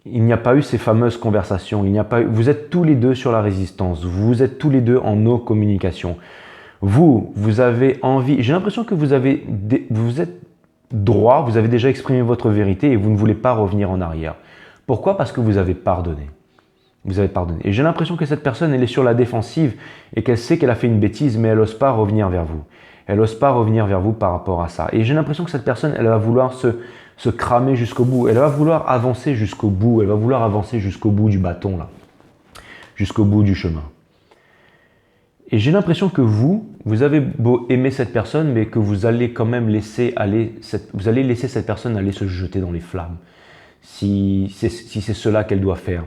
il n'y a pas eu ces fameuses conversations. Vous êtes tous les deux sur la résistance. Vous êtes tous les deux en no communication. Vous avez envie. J'ai l'impression que vous êtes droit. Vous avez déjà exprimé votre vérité et vous ne voulez pas revenir en arrière. Pourquoi? Parce que vous avez pardonné. Vous avez pardonné. Et j'ai l'impression que cette personne, elle est sur la défensive et qu'elle sait qu'elle a fait une bêtise, mais elle n'ose pas revenir vers vous. Elle n'ose pas revenir vers vous par rapport à ça. Et j'ai l'impression que cette personne, elle va vouloir se cramer jusqu'au bout. Elle va vouloir avancer jusqu'au bout. Elle va vouloir avancer jusqu'au bout du bâton, là. Jusqu'au bout du chemin. Et j'ai l'impression que vous avez beau aimer cette personne, mais que vous allez quand même laisser cette personne aller se jeter dans les flammes. Si c'est cela qu'elle doit faire.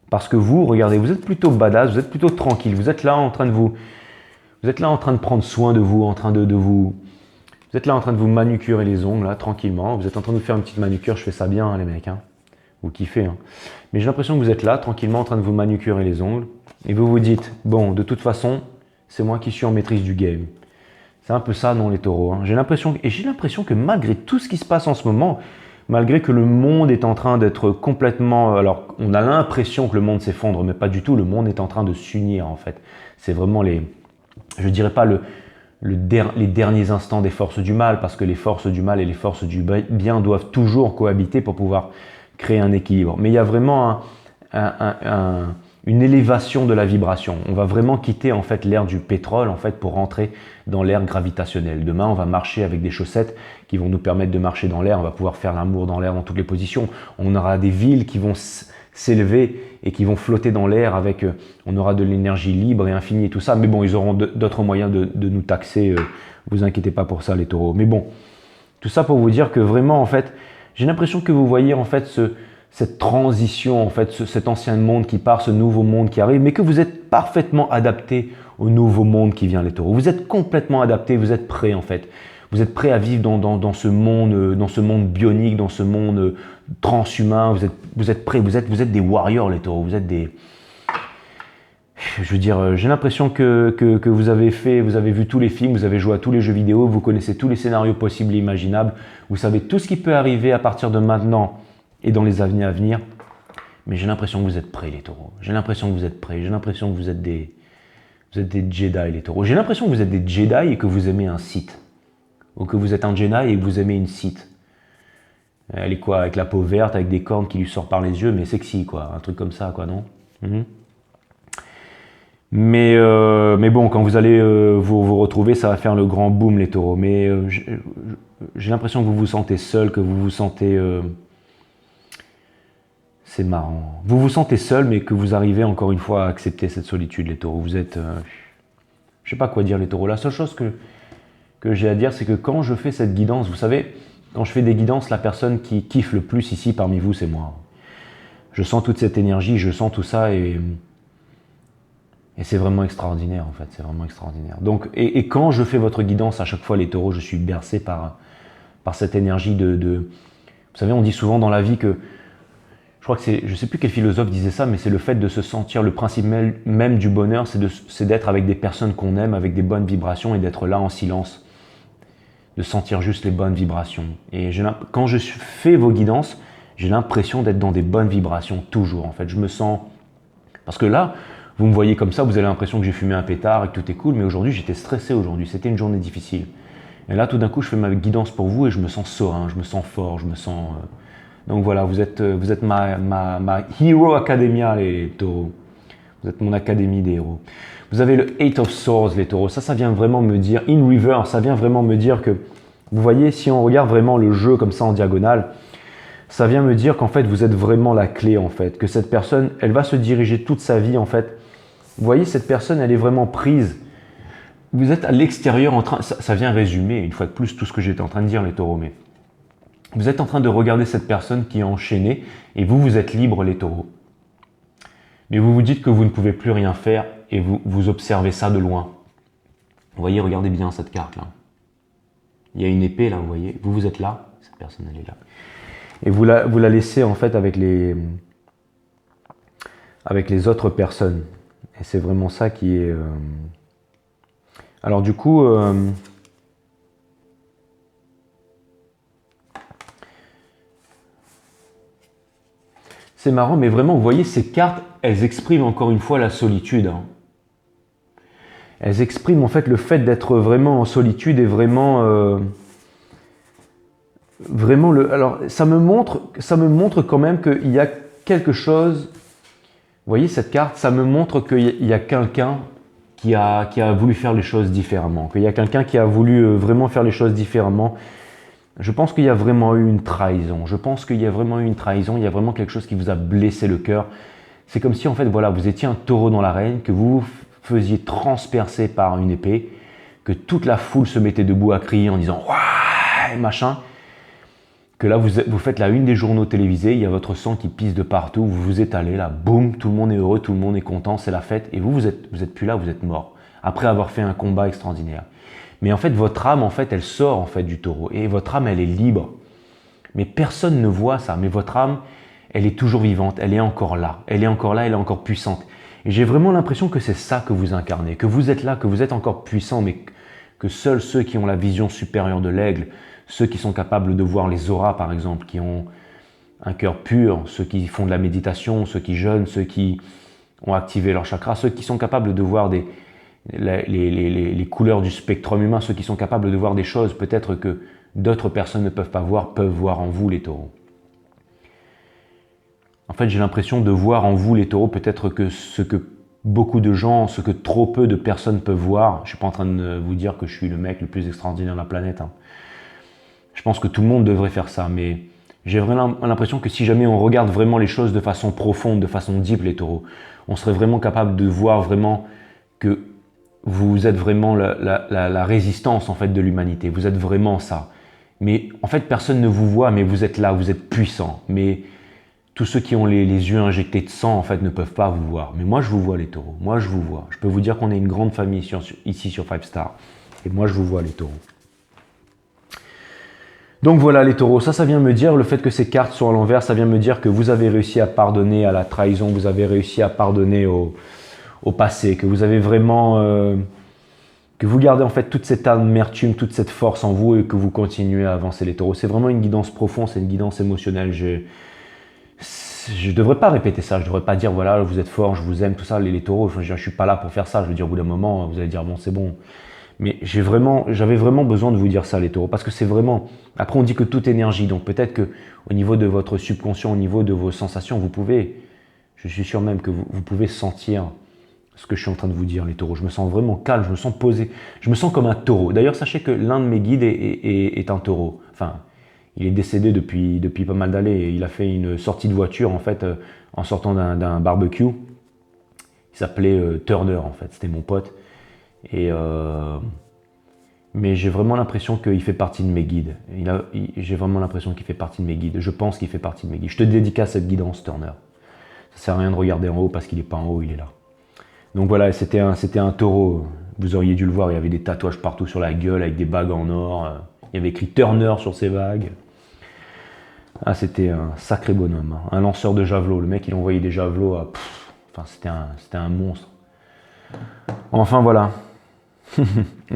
Parce que vous, regardez, vous êtes plutôt badass, vous êtes plutôt tranquille, vous êtes là en train de prendre soin de vous, vous êtes là en train de vous manucurer les ongles, là, tranquillement. Vous êtes en train de vous faire une petite manucure, je fais ça bien, hein, les mecs, hein. Vous kiffez, hein. Mais j'ai l'impression que vous êtes là, tranquillement, en train de vous manucurer les ongles, et vous vous dites, bon, de toute façon, c'est moi qui suis en maîtrise du game. C'est un peu ça, non, les taureaux, hein. J'ai l'impression que malgré tout ce qui se passe en ce moment, malgré que le monde est en train d'être complètement... Alors, on a l'impression que le monde s'effondre, mais pas du tout. Le monde est en train de s'unir, en fait. C'est vraiment je dirais pas les derniers instants des forces du mal, parce que les forces du mal et les forces du bien doivent toujours cohabiter pour pouvoir créer un équilibre. Mais il y a vraiment une élévation de la vibration. On va vraiment quitter en fait l'ère du pétrole en fait pour rentrer dans l'ère gravitationnelle. Demain, on va marcher avec des chaussettes qui vont nous permettre de marcher dans l'air. On va pouvoir faire l'amour dans l'air dans toutes les positions. On aura des villes qui vont s'élever et qui vont flotter dans l'air avec, on aura de l'énergie libre et infinie et tout ça. Mais bon, ils auront d'autres moyens de nous taxer. Vous inquiétez pas pour ça, les taureaux. Mais bon, tout ça pour vous dire que vraiment, en fait, j'ai l'impression que vous voyez en fait cette transition, en fait, cet ancien monde qui part, ce nouveau monde qui arrive, mais que vous êtes parfaitement adapté au nouveau monde qui vient, les taureaux. Vous êtes complètement adapté, vous êtes prêts en fait. Vous êtes prêts à vivre dans ce monde bionique, dans ce monde transhumain. Vous êtes prêts, vous êtes des warriors, les taureaux. Vous êtes des... Je veux dire, j'ai l'impression que vous avez vu tous les films, vous avez joué à tous les jeux vidéo, vous connaissez tous les scénarios possibles et imaginables, vous savez tout ce qui peut arriver à partir de maintenant et dans les années à venir. Mais j'ai l'impression que vous êtes prêts, les taureaux. J'ai l'impression que vous êtes prêts. J'ai l'impression que vous êtes des Jedi, les taureaux. J'ai l'impression que vous êtes des Jedi et que vous aimez un Sith. Ou que vous êtes un Jedi et que vous aimez une Sith. Elle est quoi? Avec la peau verte, avec des cornes qui lui sortent par les yeux, mais sexy, quoi. Un truc comme ça, quoi, non? Mais bon, quand vous allez vous retrouver, ça va faire le grand boom, les taureaux. Mais j'ai l'impression que vous vous sentez seul, que vous vous sentez... c'est marrant. Vous vous sentez seul, mais que vous arrivez encore une fois à accepter cette solitude, les taureaux. Vous êtes... je sais pas quoi dire, les taureaux. La seule chose que j'ai à dire, c'est que quand je fais cette guidance, vous savez, quand je fais des guidances, la personne qui kiffe le plus ici parmi vous, c'est moi. Je sens toute cette énergie, je sens tout ça et c'est vraiment extraordinaire en fait, c'est vraiment extraordinaire. Donc, et quand je fais votre guidance, à chaque fois les taureaux, je suis bercé par cette énergie de... Vous savez, on dit souvent dans la vie que... Je crois que c'est... Je ne sais plus quel philosophe disait ça, mais c'est le fait de se sentir... Le principe même du bonheur, c'est d'être avec des personnes qu'on aime, avec des bonnes vibrations et d'être là en silence. De sentir juste les bonnes vibrations. Et quand je fais vos guidances, j'ai l'impression d'être dans des bonnes vibrations toujours. En fait, je me sens... Parce que là... Vous me voyez comme ça, vous avez l'impression que j'ai fumé un pétard et que tout est cool, mais aujourd'hui j'étais stressé aujourd'hui, c'était une journée difficile. Et là tout d'un coup je fais ma guidance pour vous et je me sens serein, je me sens fort, je me sens... Donc voilà, vous êtes ma Hero Academia les taureaux. Vous êtes mon académie des héros. Vous avez le Eight of Swords les taureaux, ça vient vraiment me dire, in reverse, ça vient vraiment me dire que, vous voyez, si on regarde vraiment le jeu comme ça en diagonale, ça vient me dire qu'en fait vous êtes vraiment la clé en fait, que cette personne, elle va se diriger toute sa vie en fait. Vous voyez, cette personne, elle est vraiment prise. Vous êtes à l'extérieur en train... Ça vient résumer, une fois de plus, tout ce que j'étais en train de dire, les taureaux. Mais vous êtes en train de regarder cette personne qui est enchaînée et vous êtes libre, les taureaux. Mais vous vous dites que vous ne pouvez plus rien faire et vous observez ça de loin. Vous voyez, regardez bien cette carte-là. Il y a une épée, là, vous voyez. Vous êtes là. Cette personne, elle est là. Et vous la laissez, en fait, avec les autres personnes. Et c'est vraiment ça qui est... Alors du coup... C'est marrant, mais vraiment, vous voyez, ces cartes, elles expriment encore une fois la solitude. Hein. Elles expriment en fait le fait d'être vraiment en solitude et vraiment... Alors, ça me montre quand même qu'il y a quelque chose... Vous voyez cette carte, ça me montre qu'il y a quelqu'un qui a voulu faire les choses différemment, qu'il y a quelqu'un qui a voulu vraiment faire les choses différemment. Je pense qu'il y a vraiment eu une trahison, il y a vraiment quelque chose qui vous a blessé le cœur. C'est comme si en fait, voilà, vous étiez un taureau dans l'arène, que vous vous faisiez transpercer par une épée, que toute la foule se mettait debout à crier en disant « Ouah !» machin. Que là, vous faites la une des journaux télévisés, il y a votre sang qui pisse de partout, vous vous étalez là, boum, tout le monde est heureux, tout le monde est content, c'est la fête, et vous êtes plus là, vous êtes mort, après avoir fait un combat extraordinaire. Mais en fait, votre âme, en fait, elle sort en fait du taureau, et votre âme, elle est libre. Mais personne ne voit ça, mais votre âme, elle est toujours vivante, elle est encore là, elle est encore puissante. Et j'ai vraiment l'impression que c'est ça que vous incarnez, que vous êtes là, que vous êtes encore puissant, mais que seuls ceux qui ont la vision supérieure de l'aigle, ceux qui sont capables de voir les auras par exemple, qui ont un cœur pur, ceux qui font de la méditation, ceux qui jeûnent, ceux qui ont activé leur chakra, ceux qui sont capables de voir les couleurs du spectrum humain, ceux qui sont capables de voir des choses peut-être que d'autres personnes ne peuvent pas voir, peuvent voir en vous les taureaux. En fait, j'ai l'impression de voir en vous les taureaux peut-être que ce que beaucoup de gens, ce que trop peu de personnes peuvent voir. Je ne suis pas en train de vous dire que je suis le mec le plus extraordinaire de la planète. Je pense que tout le monde devrait faire ça, mais j'ai vraiment l'impression que si jamais on regarde vraiment les choses de façon profonde, de façon deep, les taureaux, on serait vraiment capable de voir vraiment que vous êtes vraiment la résistance en fait de l'humanité. Vous êtes vraiment ça. Mais en fait, personne ne vous voit, mais vous êtes là, vous êtes puissant. Mais tous ceux qui ont les yeux injectés de sang, en fait, ne peuvent pas vous voir. Mais moi, je vous vois, les taureaux. Moi, je vous vois. Je peux vous dire qu'on est une grande famille ici sur 5 Star. Et moi, je vous vois, les taureaux. Donc voilà, les taureaux. Ça vient me dire, le fait que ces cartes sont à l'envers, ça vient me dire que vous avez réussi à pardonner à la trahison, vous avez réussi à pardonner au passé, que vous avez vraiment... que vous gardez en fait toute cette amertume, toute cette force en vous et que vous continuez à avancer, les taureaux. C'est vraiment une guidance profonde, c'est une guidance émotionnelle. Je ne devrais pas répéter ça, je ne devrais pas dire voilà, vous êtes fort, je vous aime, tout ça, les taureaux, je ne suis pas là pour faire ça. Je veux dire, au bout d'un moment, vous allez dire bon, c'est bon. Mais j'avais vraiment besoin de vous dire ça, les taureaux, parce que c'est vraiment... Après, on dit que toute énergie, donc peut-être qu'au niveau de votre subconscient, au niveau de vos sensations, vous pouvez, je suis sûr même que vous pouvez sentir ce que je suis en train de vous dire, les taureaux. Je me sens vraiment calme, je me sens posé, je me sens comme un taureau. D'ailleurs, sachez que l'un de mes guides est un taureau. Enfin, il est décédé depuis pas mal d'années. Il a fait une sortie de voiture, en fait, en sortant d'un barbecue. Il s'appelait Turner, en fait. C'était mon pote. Mais j'ai vraiment l'impression qu'il fait partie de mes guides. J'ai vraiment l'impression qu'il fait partie de mes guides. Je pense qu'il fait partie de mes guides. Je te dédicace cette guidance, Turner. Ça ne sert à rien de regarder en haut parce qu'il n'est pas en haut, il est là. Donc voilà, c'était un taureau. Vous auriez dû le voir, il y avait des tatouages partout sur la gueule avec des bagues en or. Il y avait écrit Turner sur ses bagues. Ah, c'était un sacré bonhomme. Un lanceur de javelots. Le mec, il envoyait des javelots à... Enfin, c'était un monstre. Enfin, voilà.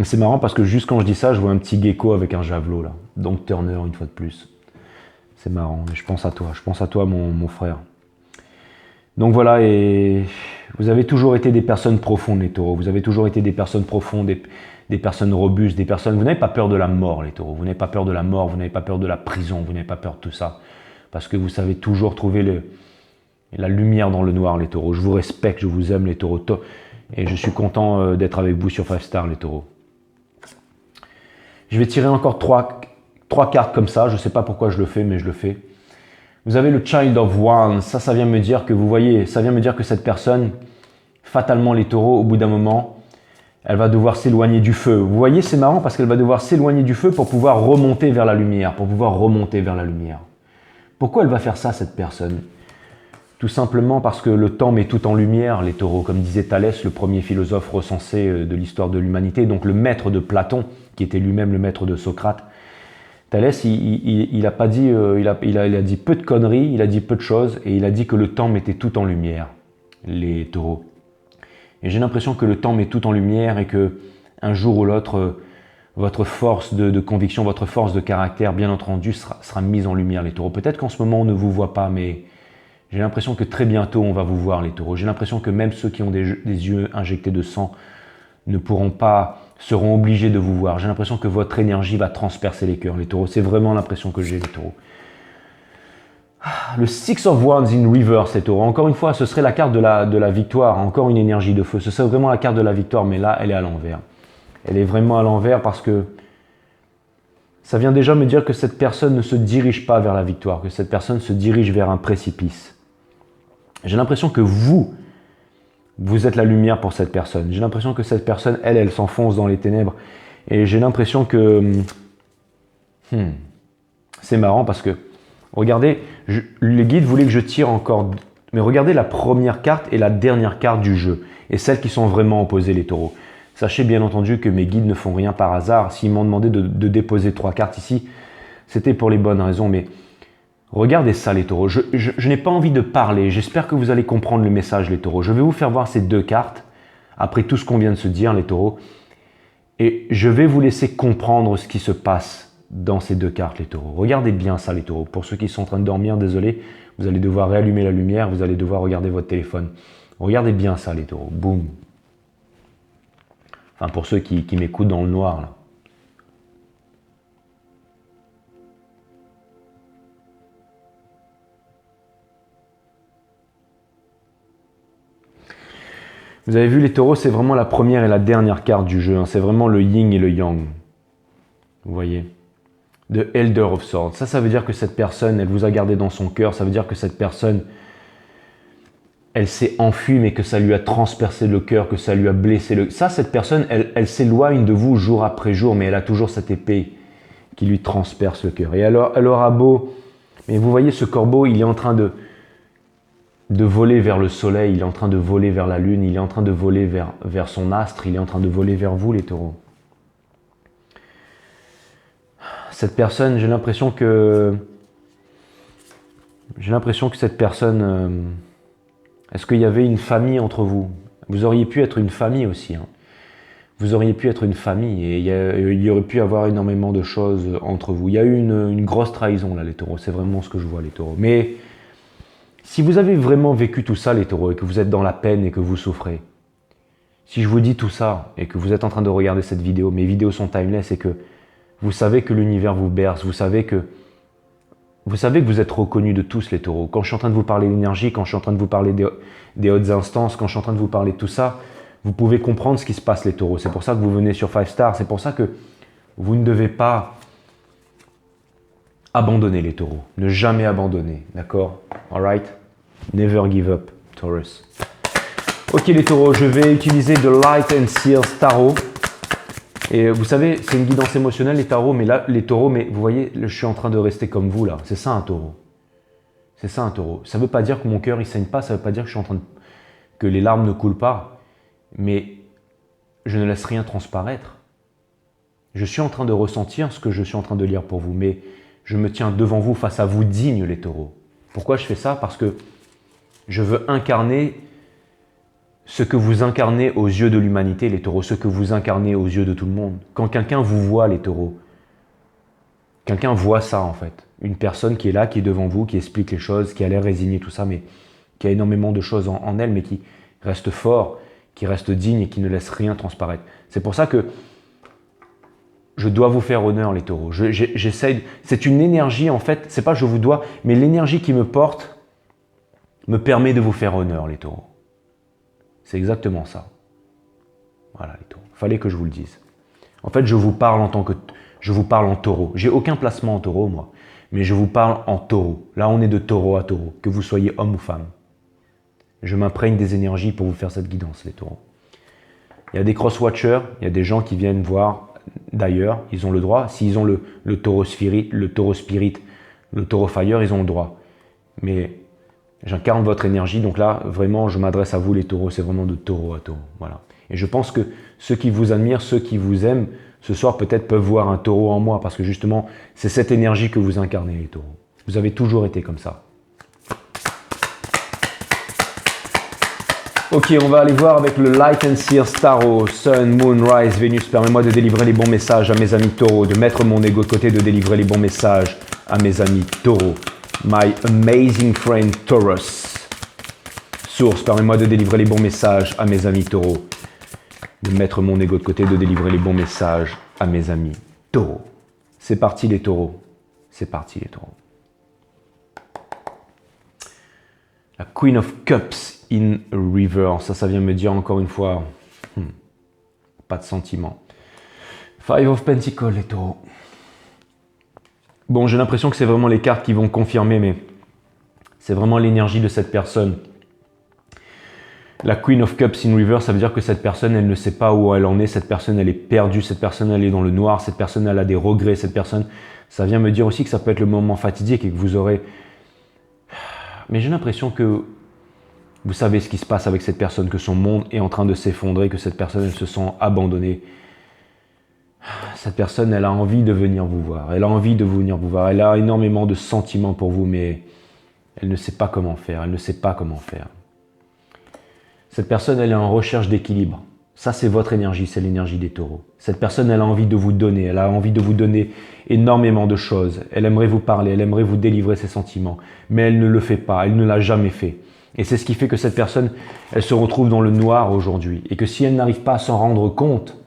C'est marrant parce que juste quand je dis ça, je vois un petit gecko avec un javelot là. Donc Turner, une fois de plus. C'est marrant, mais je pense à toi mon frère. Donc voilà, et vous avez toujours été des personnes profondes, les taureaux. Vous avez toujours été des personnes profondes, des personnes robustes, des personnes... Vous n'avez pas peur de la mort, les taureaux. Vous n'avez pas peur de la mort, vous n'avez pas peur de la prison, vous n'avez pas peur de tout ça. Parce que vous savez toujours trouver la lumière dans le noir, les taureaux. Je vous respecte, je vous aime, les taureaux. Et je suis content d'être avec vous sur 5 Star, les taureaux. Je vais tirer encore trois cartes comme ça. Je ne sais pas pourquoi je le fais, mais je le fais. Vous avez le Child of Wands. Ça vient me dire que vous voyez, ça vient me dire que cette personne, fatalement les taureaux, au bout d'un moment, elle va devoir s'éloigner du feu. Vous voyez, c'est marrant parce qu'elle va devoir s'éloigner du feu pour pouvoir remonter vers la lumière, Pourquoi elle va faire ça, cette personne? Tout simplement parce que le temps met tout en lumière, les taureaux. Comme disait Thalès, le premier philosophe recensé de l'histoire de l'humanité, donc le maître de Platon, qui était lui-même le maître de Socrate. Thalès, il a pas dit, il a dit peu de conneries, il a dit peu de choses, et il a dit que le temps mettait tout en lumière, les taureaux. Et j'ai l'impression que le temps met tout en lumière et que un jour ou l'autre, votre force de conviction, votre force de caractère, bien entendu, sera mise en lumière, les taureaux. Peut-être qu'en ce moment, on ne vous voit pas, mais j'ai l'impression que très bientôt, on va vous voir, les taureaux. J'ai l'impression que même ceux qui ont des yeux injectés de sang seront obligés de vous voir. J'ai l'impression que votre énergie va transpercer les cœurs, les taureaux. C'est vraiment l'impression que j'ai, les taureaux. Le Six of Wands in reverse, les taureaux. Encore une fois, ce serait la carte de la victoire. Encore une énergie de feu. Ce serait vraiment la carte de la victoire, mais là, elle est à l'envers. Elle est vraiment à l'envers parce que ça vient déjà me dire que cette personne ne se dirige pas vers la victoire, que cette personne se dirige vers un précipice. J'ai l'impression que vous êtes la lumière pour cette personne. J'ai l'impression que cette personne, elle s'enfonce dans les ténèbres. Et j'ai l'impression que... c'est marrant parce que, regardez, les guides voulaient que je tire encore... Mais regardez la première carte et la dernière carte du jeu. Et celles qui sont vraiment opposées, les taureaux. Sachez bien entendu que mes guides ne font rien par hasard. S'ils m'ont demandé de déposer 3 cartes ici, c'était pour les bonnes raisons. Mais regardez ça, les taureaux. Je n'ai pas envie de parler. J'espère que vous allez comprendre le message, les taureaux. Je vais vous faire voir ces 2 cartes, après tout ce qu'on vient de se dire, les taureaux. Et je vais vous laisser comprendre ce qui se passe dans ces deux cartes, les taureaux. Regardez bien ça, les taureaux. Pour ceux qui sont en train de dormir, désolé, vous allez devoir réallumer la lumière, vous allez devoir regarder votre téléphone. Regardez bien ça, les taureaux. Boum. Enfin, pour ceux qui m'écoutent dans le noir, là. Vous avez vu, les taureaux, c'est vraiment la première et la dernière carte du jeu. Hein. C'est vraiment le yin et le yang. Vous voyez? The Elder of Swords. Ça veut dire que cette personne, elle vous a gardé dans son cœur. Ça veut dire que cette personne, elle s'est enfuie, mais que ça lui a transpercé le cœur, que ça lui a blessé le... Ça, cette personne, elle s'éloigne de vous jour après jour, mais elle a toujours cette épée qui lui transperce le cœur. Et alors, elle aura beau... Mais vous voyez, ce corbeau, il est en train de voler vers le soleil, il est en train de voler vers la lune, il est en train de voler vers son astre, il est en train de voler vers vous, les taureaux. Cette personne, j'ai l'impression que cette personne... Est-ce qu'il y avait une famille entre vous? Vous auriez pu être une famille aussi. Hein. Vous auriez pu être une famille et il y aurait pu avoir énormément de choses entre vous. Il y a eu une grosse trahison là, les taureaux. C'est vraiment ce que je vois, les taureaux. Mais si vous avez vraiment vécu tout ça, les taureaux, et que vous êtes dans la peine et que vous souffrez, si je vous dis tout ça et que vous êtes en train de regarder cette vidéo, mes vidéos sont timeless et que vous savez que l'univers vous berce, vous savez que vous êtes reconnus de tous, les taureaux. Quand je suis en train de vous parler d'énergie, quand je suis en train de vous parler des hautes instances, quand je suis en train de vous parler de tout ça, vous pouvez comprendre ce qui se passe, les taureaux. C'est pour ça que vous venez sur 5 Stars. C'est pour ça que vous ne devez pas abandonner, les taureaux. Ne jamais abandonner. D'accord? Alright? Never give up, Taurus. Ok, les taureaux, je vais utiliser The Light and Seals Tarot. Et vous savez, c'est une guidance émotionnelle, les tarots, mais là, les taureaux, mais vous voyez, je suis en train de rester comme vous, là. C'est ça, un taureau. C'est ça, un taureau. Ça ne veut pas dire que mon cœur, il saigne pas, ça ne veut pas dire que je suis en train de... que les larmes ne coulent pas, mais je ne laisse rien transparaître. Je suis en train de ressentir ce que je suis en train de lire pour vous, mais je me tiens devant vous, face à vous, digne, les taureaux. Pourquoi je fais ça? Parce que je veux incarner ce que vous incarnez aux yeux de l'humanité, les taureaux, ce que vous incarnez aux yeux de tout le monde. Quand quelqu'un vous voit, les taureaux, quelqu'un voit ça en fait. Une personne qui est là, qui est devant vous, qui explique les choses, qui a l'air résignée, tout ça, mais qui a énormément de choses en elle, mais qui reste fort, qui reste digne et qui ne laisse rien transparaître. C'est pour ça que je dois vous faire honneur, les taureaux. J'essaye. C'est une énergie en fait, c'est pas je vous dois, mais l'énergie qui me porte me permet de vous faire honneur, les taureaux. C'est exactement ça. Voilà, les taureaux. Il fallait que je vous le dise. En fait, je vous parle en taureau. J'ai aucun placement en taureau, moi. Mais je vous parle en taureau. Là, on est de taureau à taureau, que vous soyez homme ou femme. Je m'imprègne des énergies pour vous faire cette guidance, les taureaux. Il y a des cross-watchers, il y a des gens qui viennent voir d'ailleurs, ils ont le droit. S'ils ont le taureau spirit, le taureau fire, ils ont le droit. Mais j'incarne votre énergie, donc là, vraiment, je m'adresse à vous, les taureaux, c'est vraiment de taureau à taureau. Voilà. Et je pense que ceux qui vous admirent, ceux qui vous aiment, ce soir peut-être peuvent voir un taureau en moi, parce que justement, c'est cette énergie que vous incarnez, les taureaux. Vous avez toujours été comme ça. Ok, on va aller voir avec le Light and Seals Tarot, Sun, Moon, Rise, Vénus. Permets-moi de délivrer les bons messages à mes amis taureaux, de mettre mon ego de côté, de délivrer les bons messages à mes amis taureaux. My amazing friend Taurus. Source, permets-moi de délivrer les bons messages à mes amis taureaux. De mettre mon ego de côté, de délivrer les bons messages à mes amis taureaux. C'est parti les taureaux. C'est parti les taureaux. La Queen of Cups in Reverse. Ça vient me dire encore une fois, pas de sentiment. Five of Pentacles, les taureaux. Bon, j'ai l'impression que c'est vraiment les cartes qui vont confirmer, mais c'est vraiment l'énergie de cette personne. La Queen of Cups in Reverse, ça veut dire que cette personne, elle ne sait pas où elle en est, cette personne, elle est perdue, cette personne, elle est dans le noir, cette personne, elle a des regrets, cette personne, ça vient me dire aussi que ça peut être le moment fatidique et que vous aurez... Mais j'ai l'impression que vous savez ce qui se passe avec cette personne, que son monde est en train de s'effondrer, que cette personne, elle se sent abandonnée. Cette personne, elle a envie de venir vous voir, elle a envie de venir vous voir, elle a énormément de sentiments pour vous, mais elle ne sait pas comment faire, elle ne sait pas comment faire. Cette personne, elle est en recherche d'équilibre. Ça, c'est votre énergie, c'est l'énergie des taureaux. Cette personne, elle a envie de vous donner, elle a envie de vous donner énormément de choses. Elle aimerait vous parler, elle aimerait vous délivrer ses sentiments, mais elle ne le fait pas, elle ne l'a jamais fait. Et c'est ce qui fait que cette personne, elle se retrouve dans le noir aujourd'hui. Et que si elle n'arrive pas à s'en rendre compte,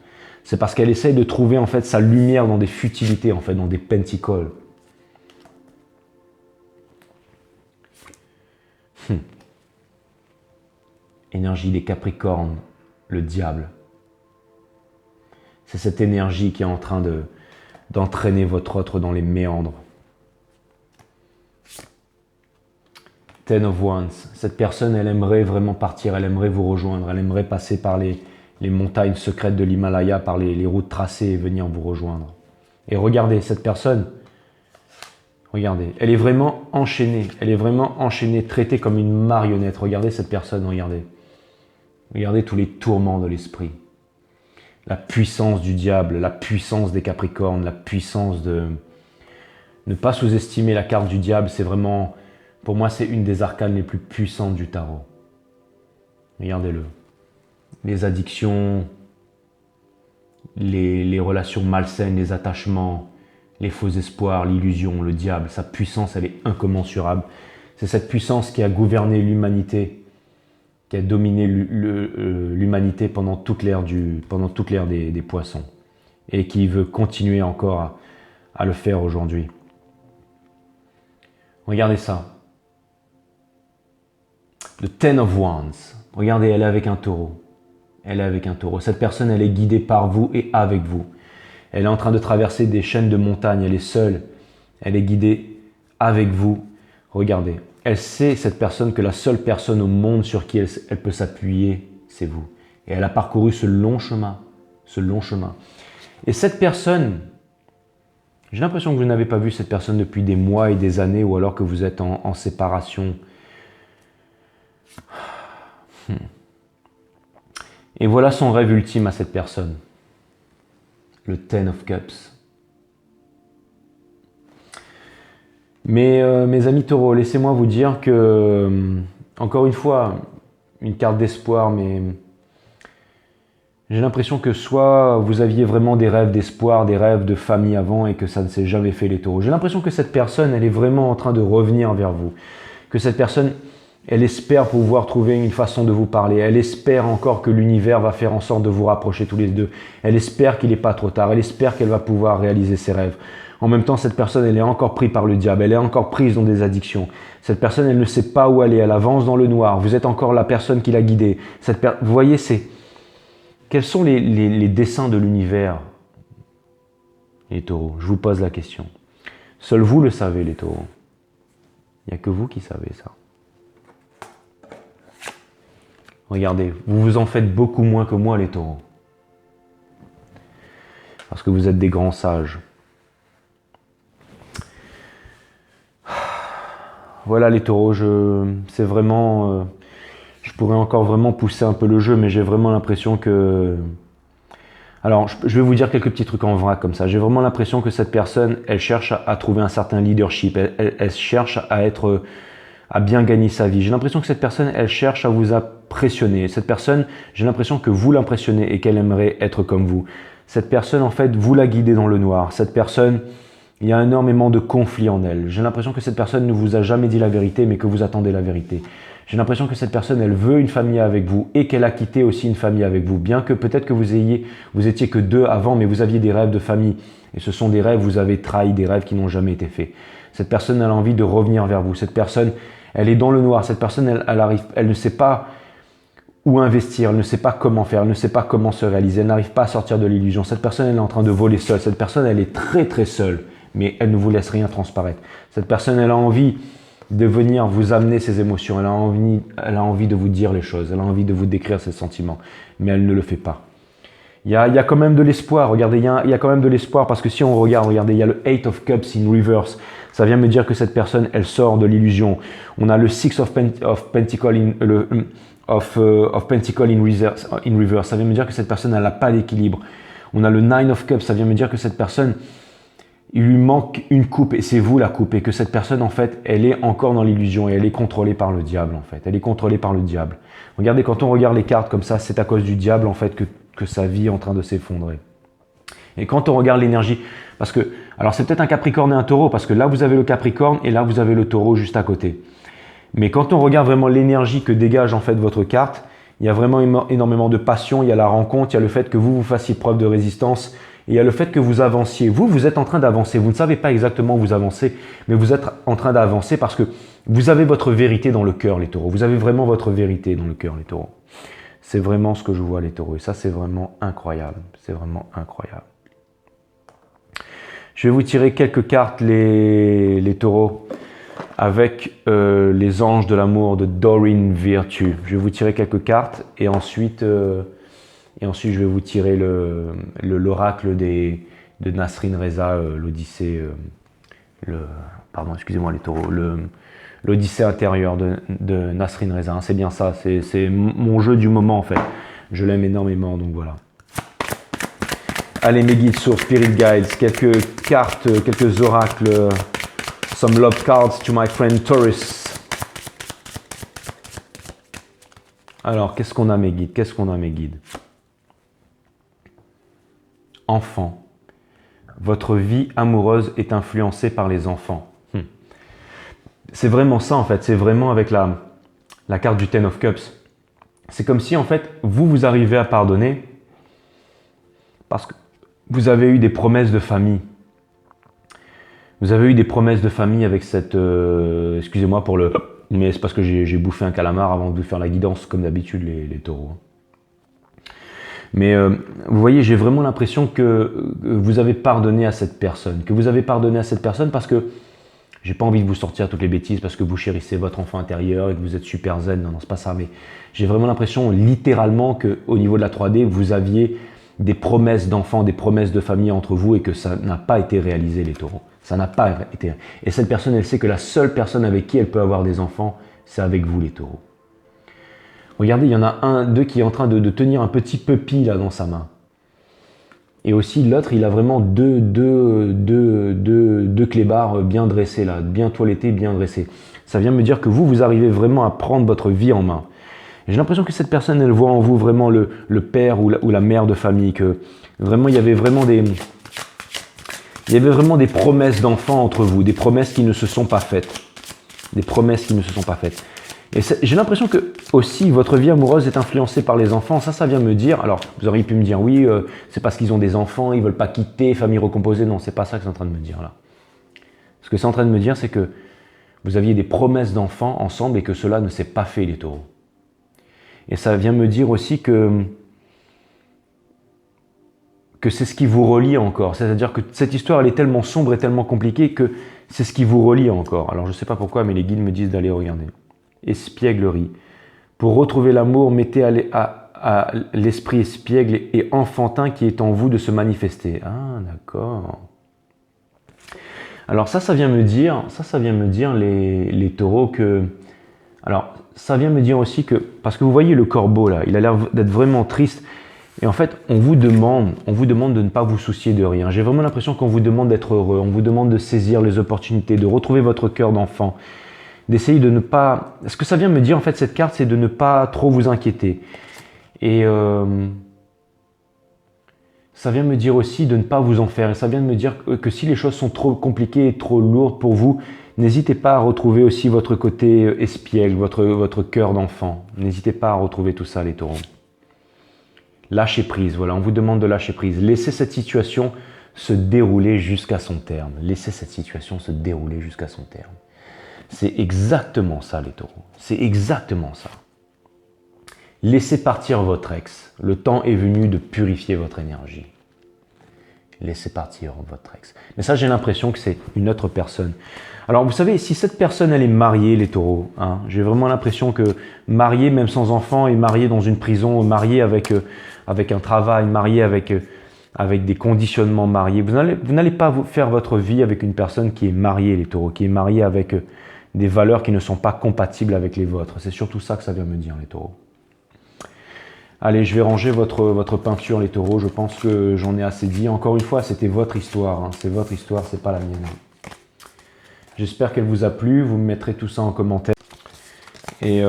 c'est parce qu'elle essaye de trouver en fait sa lumière dans des futilités, en fait, dans des penticoles. Énergie des Capricornes, le diable. C'est cette énergie qui est en train d'entraîner votre autre dans les méandres. Ten of Wands. Cette personne, elle aimerait vraiment partir, elle aimerait vous rejoindre, elle aimerait passer par les montagnes secrètes de l'Himalaya, par les routes tracées et venir vous rejoindre. Et regardez, cette personne, regardez, elle est vraiment enchaînée, traitée comme une marionnette. Regardez cette personne, regardez. Regardez tous les tourments de l'esprit. La puissance du diable, la puissance des Capricornes, la puissance de... Ne pas sous-estimer la carte du diable, c'est vraiment... Pour moi, c'est une des arcanes les plus puissantes du tarot. Regardez-le. Les addictions, les relations malsaines, les attachements, les faux espoirs, l'illusion, le diable, sa puissance, elle est incommensurable. C'est cette puissance qui a gouverné l'humanité, qui a dominé l'humanité pendant toute l'ère des poissons et qui veut continuer encore à le faire aujourd'hui. Regardez ça. Le Ten of Wands. Regardez, elle est avec un taureau. Elle est avec un taureau. Cette personne, elle est guidée par vous et avec vous. Elle est en train de traverser des chaînes de montagnes. Elle est seule. Elle est guidée avec vous. Regardez. Elle sait, cette personne, que la seule personne au monde sur qui elle peut s'appuyer, c'est vous. Et elle a parcouru ce long chemin. Ce long chemin. Et cette personne, j'ai l'impression que vous n'avez pas vu cette personne depuis des mois et des années, ou alors que vous êtes en séparation. Et voilà son rêve ultime à cette personne. Le Ten of Cups. Mais mes amis taureaux, laissez-moi vous dire que, encore une fois, une carte d'espoir, mais j'ai l'impression que soit vous aviez vraiment des rêves d'espoir, des rêves de famille avant et que ça ne s'est jamais fait les taureaux. J'ai l'impression que cette personne, elle est vraiment en train de revenir vers vous. Que cette personne, elle espère pouvoir trouver une façon de vous parler. Elle espère encore que l'univers va faire en sorte de vous rapprocher tous les deux. Elle espère qu'il n'est pas trop tard. Elle espère qu'elle va pouvoir réaliser ses rêves. En même temps, cette personne, elle est encore prise par le diable. Elle est encore prise dans des addictions. Cette personne, elle ne sait pas où aller. Elle avance dans le noir. Vous êtes encore la personne qui l'a guidée. Vous voyez, quels sont les desseins de l'univers, les taureaux? Je vous pose la question. Seul vous le savez, les taureaux. Il n'y a que vous qui savez ça. Regardez, vous vous en faites beaucoup moins que moi, les taureaux. Parce que vous êtes des grands sages. Voilà les taureaux, c'est vraiment... je pourrais encore vraiment pousser un peu le jeu, mais j'ai vraiment l'impression que... Alors, je vais vous dire quelques petits trucs en vrac comme ça. J'ai vraiment l'impression que cette personne, elle cherche à trouver un certain leadership. Elle cherche à bien gagner sa vie. J'ai l'impression que cette personne, elle cherche à vous impressionner. Cette personne, j'ai l'impression que vous l'impressionnez et qu'elle aimerait être comme vous. Cette personne, en fait, vous la guidez dans le noir. Cette personne... Il y a énormément de conflits en elle. J'ai l'impression que cette personne ne vous a jamais dit la vérité, mais que vous attendez la vérité. J'ai l'impression que cette personne, elle veut une famille avec vous et qu'elle a quitté aussi une famille avec vous. Bien que peut-être que vous étiez que deux avant, mais vous aviez des rêves de famille. Et ce sont des rêves, vous avez trahi des rêves qui n'ont jamais été faits. Cette personne, elle a envie de revenir vers vous. Cette personne, elle est dans le noir. Cette personne, elle ne sait pas où investir, elle ne sait pas comment faire, elle ne sait pas comment se réaliser. Elle n'arrive pas à sortir de l'illusion. Cette personne, elle est en train de voler seule. Cette personne, elle est très très seule. Mais elle ne vous laisse rien transparaître. Cette personne, elle a envie de venir vous amener ses émotions. Elle a envie de vous dire les choses. Elle a envie de vous décrire ses sentiments. Mais elle ne le fait pas. Il y a quand même de l'espoir. Regardez, il y a quand même de l'espoir parce que si on regarde, regardez, il y a le Eight of Cups in reverse. Ça vient me dire que cette personne, elle sort de l'illusion. On a le Six of Pentacles in reverse. Ça vient me dire que cette personne, elle n'a pas d'équilibre. On a le Nine of Cups. Ça vient me dire que cette personne... Il lui manque une coupe et c'est vous la coupe et que cette personne en fait elle est encore dans l'illusion et elle est contrôlée par le diable en fait. Elle est contrôlée par le diable. Regardez quand on regarde les cartes comme ça c'est à cause du diable en fait que que sa vie est en train de s'effondrer. Et quand on regarde l'énergie, parce que, alors c'est peut-être un Capricorne et un Taureau, parce que là vous avez le Capricorne et là vous avez le Taureau juste à côté. Mais quand on regarde vraiment l'énergie que dégage en fait votre carte, il y a vraiment énormément de passion, il y a la rencontre, il y a le fait que vous fassiez preuve de résistance, et il y a le fait que vous avanciez. Vous êtes en train d'avancer, vous ne savez pas exactement où vous avancez, mais vous êtes en train d'avancer parce que vous avez votre vérité dans le cœur, les Taureaux. Vous avez vraiment votre vérité dans le cœur, les Taureaux. C'est vraiment ce que je vois, les Taureaux, et ça c'est vraiment incroyable, c'est vraiment incroyable. Je vais vous tirer quelques cartes, les Taureaux, avec les anges de l'amour de Doreen Virtue. Je vais vous tirer quelques cartes et ensuite je vais vous tirer l'oracle de Nasrin Reza, l'Odyssée, pardon, excusez-moi les Taureaux, l'Odyssée intérieure de Nasrin Reza. C'est bien ça, c'est mon jeu du moment en fait. Je l'aime énormément, donc voilà. Allez, mes guides sur Spirit Guides, quelques cartes, quelques oracles. Some love cards to my friend Taurus. Alors, qu'est-ce qu'on a, mes guides? Qu'est-ce qu'on a, mes guides? Enfant. Votre vie amoureuse est influencée par les enfants. C'est vraiment ça, en fait. C'est vraiment avec la carte du Ten of Cups. C'est comme si, en fait, vous arrivez à pardonner parce que vous avez eu des promesses de famille. Vous avez eu des promesses de famille avec cette... excusez-moi pour le... Mais c'est parce que j'ai bouffé un calamar avant de vous faire la guidance, comme d'habitude, les Taureaux. Mais vous voyez, j'ai vraiment l'impression que vous avez pardonné à cette personne. Que vous avez pardonné à cette personne parce que j'ai pas envie de vous sortir toutes les bêtises parce que vous chérissez votre enfant intérieur et que vous êtes super zen. Non, c'est pas ça. Mais j'ai vraiment l'impression, littéralement, qu'au niveau de la 3D, vous aviez des promesses d'enfants, des promesses de famille entre vous et que ça n'a pas été réalisé, les Taureaux. Ça n'a pas été. Et cette personne, elle sait que la seule personne avec qui elle peut avoir des enfants, c'est avec vous, les Taureaux. Regardez, il y en a d'eux qui est en train de tenir un petit puppy là dans sa main. Et aussi l'autre, il a vraiment deux clébards bien dressés là, bien toilettés, bien dressés. Ça vient me dire que vous arrivez vraiment à prendre votre vie en main. J'ai l'impression que cette personne, elle voit en vous vraiment le père ou la mère de famille, que vraiment il y avait vraiment des promesses d'enfants entre vous, des promesses qui ne se sont pas faites. Des promesses qui ne se sont pas faites. Et j'ai l'impression que aussi votre vie amoureuse est influencée par les enfants. Ça vient me dire, alors vous auriez pu me dire oui, c'est parce qu'ils ont des enfants, ils veulent pas quitter, famille recomposée. Non, c'est pas ça que c'est en train de me dire là. Ce que c'est en train de me dire, c'est que vous aviez des promesses d'enfants ensemble et que cela ne s'est pas fait, les Taureaux. Et ça vient me dire aussi que c'est ce qui vous relie encore. C'est-à-dire que cette histoire, elle est tellement sombre et tellement compliquée que c'est ce qui vous relie encore. Alors je ne sais pas pourquoi, mais les guides me disent d'aller regarder. Espièglerie. Pour retrouver l'amour, mettez à l'esprit espiègle et enfantin qui est en vous de se manifester. Ah, d'accord. Alors ça vient me dire, les Taureaux, que... Alors, ça vient me dire aussi que... Parce que vous voyez le corbeau, là, il a l'air d'être vraiment triste. Et en fait, on vous demande de ne pas vous soucier de rien. J'ai vraiment l'impression qu'on vous demande d'être heureux, on vous demande de saisir les opportunités, de retrouver votre cœur d'enfant, d'essayer de ne pas... Ce que ça vient me dire, en fait, cette carte, c'est de ne pas trop vous inquiéter. Et ça vient me dire aussi de ne pas vous en faire. Et ça vient de me dire que si les choses sont trop compliquées et trop lourdes pour vous, n'hésitez pas à retrouver aussi votre côté espiègle, votre cœur d'enfant. N'hésitez pas à retrouver tout ça, les Taureaux. Lâchez prise, voilà, on vous demande de lâcher prise. Laissez cette situation se dérouler jusqu'à son terme. Laissez cette situation se dérouler jusqu'à son terme. C'est exactement ça, les Taureaux. C'est exactement ça. Laissez partir votre ex. Le temps est venu de purifier votre énergie. Laissez partir votre ex. Mais ça, j'ai l'impression que c'est une autre personne. Alors, vous savez, si cette personne, elle est mariée, les Taureaux, hein, j'ai vraiment l'impression que mariée, même sans enfant, et mariée dans une prison, mariée avec un travail, mariée avec des conditionnements mariés, vous n'allez pas faire votre vie avec une personne qui est mariée, les Taureaux, qui est mariée avec des valeurs qui ne sont pas compatibles avec les vôtres. C'est surtout ça que ça vient me dire, les Taureaux. Allez, je vais ranger votre peinture, les Taureaux. Je pense que j'en ai assez dit. Encore une fois, c'était votre histoire. Hein. C'est votre histoire, c'est pas la mienne. J'espère qu'elle vous a plu. Vous me mettrez tout ça en commentaire. Et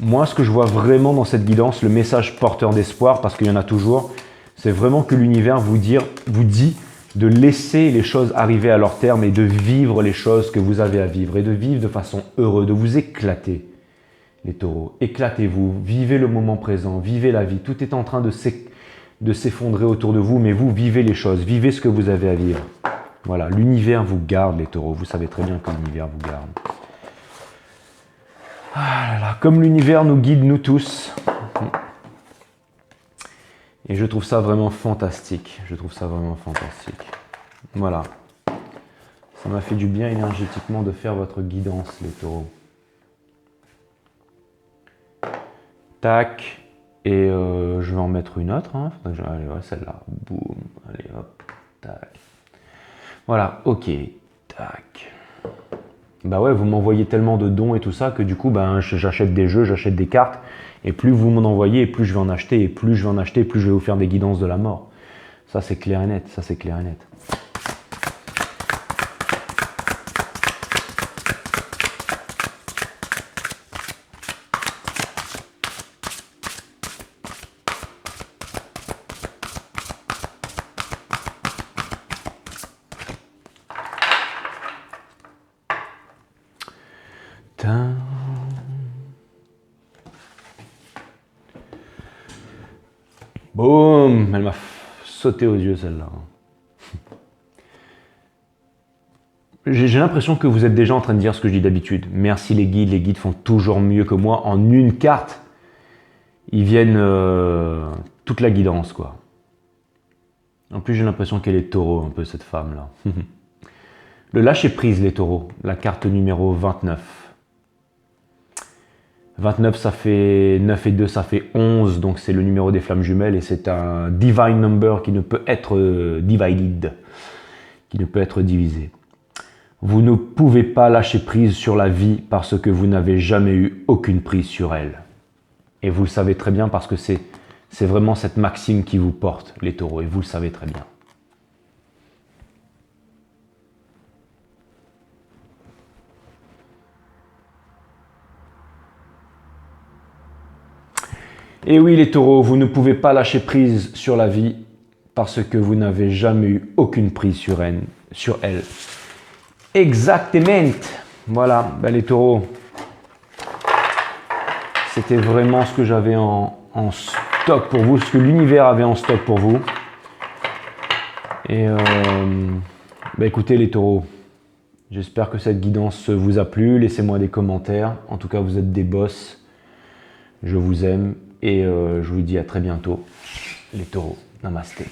Moi, ce que je vois vraiment dans cette guidance, le message porteur d'espoir, parce qu'il y en a toujours, c'est vraiment que l'univers vous dit de laisser les choses arriver à leur terme et de vivre les choses que vous avez à vivre et de vivre de façon heureuse, de vous éclater, les taureaux. Éclatez-vous, vivez le moment présent, vivez la vie. Tout est en train de s'effondrer autour de vous, mais vous vivez les choses, vivez ce que vous avez à vivre. Voilà, l'univers vous garde, les taureaux. Vous savez très bien que l'univers vous garde. Ah là là, comme l'univers nous guide, nous tous. Et je trouve ça vraiment fantastique. Je trouve ça vraiment fantastique. Voilà. Ça m'a fait du bien énergétiquement de faire votre guidance, les taureaux. Tac. Et je vais en mettre une autre. Hein. Allez, ouais, celle-là. Boum. Allez, hop. Tac. Voilà, ok. Tac. Bah ouais, vous m'envoyez tellement de dons et tout ça que du coup, ben, j'achète des jeux, j'achète des cartes. Et plus vous m'en envoyez, plus je vais en acheter. Et plus je vais en acheter, plus je vais vous faire des guidances de la mort. Ça, c'est clair et net. Ça, c'est clair et net. Boum, elle m'a sauté aux yeux celle-là. J'ai l'impression que vous êtes déjà en train de dire ce que je dis d'habitude. Merci les guides font toujours mieux que moi. En une carte, ils viennent toute la guidance, quoi. En plus, j'ai l'impression qu'elle est taureau, un peu, cette femme-là. Le lâcher-prise, les taureaux, la carte numéro 29. 29, ça fait 9 et 2, ça fait 11, donc c'est le numéro des flammes jumelles et c'est un divine number qui ne peut être divided, qui ne peut être divisé. Vous ne pouvez pas lâcher prise sur la vie parce que vous n'avez jamais eu aucune prise sur elle. Et vous le savez très bien parce que c'est vraiment cette maxime qui vous porte, les taureaux, et vous le savez très bien. Et oui les taureaux, vous ne pouvez pas lâcher prise sur la vie parce que vous n'avez jamais eu aucune prise sur elle. Exactement. Voilà, ben les taureaux, c'était vraiment ce que j'avais en stock pour vous, ce que l'univers avait en stock pour vous. Et ben écoutez les taureaux, j'espère que cette guidance vous a plu. Laissez-moi des commentaires. En tout cas, vous êtes des boss. Je vous aime. Et je vous dis à très bientôt, les taureaux. Namasté.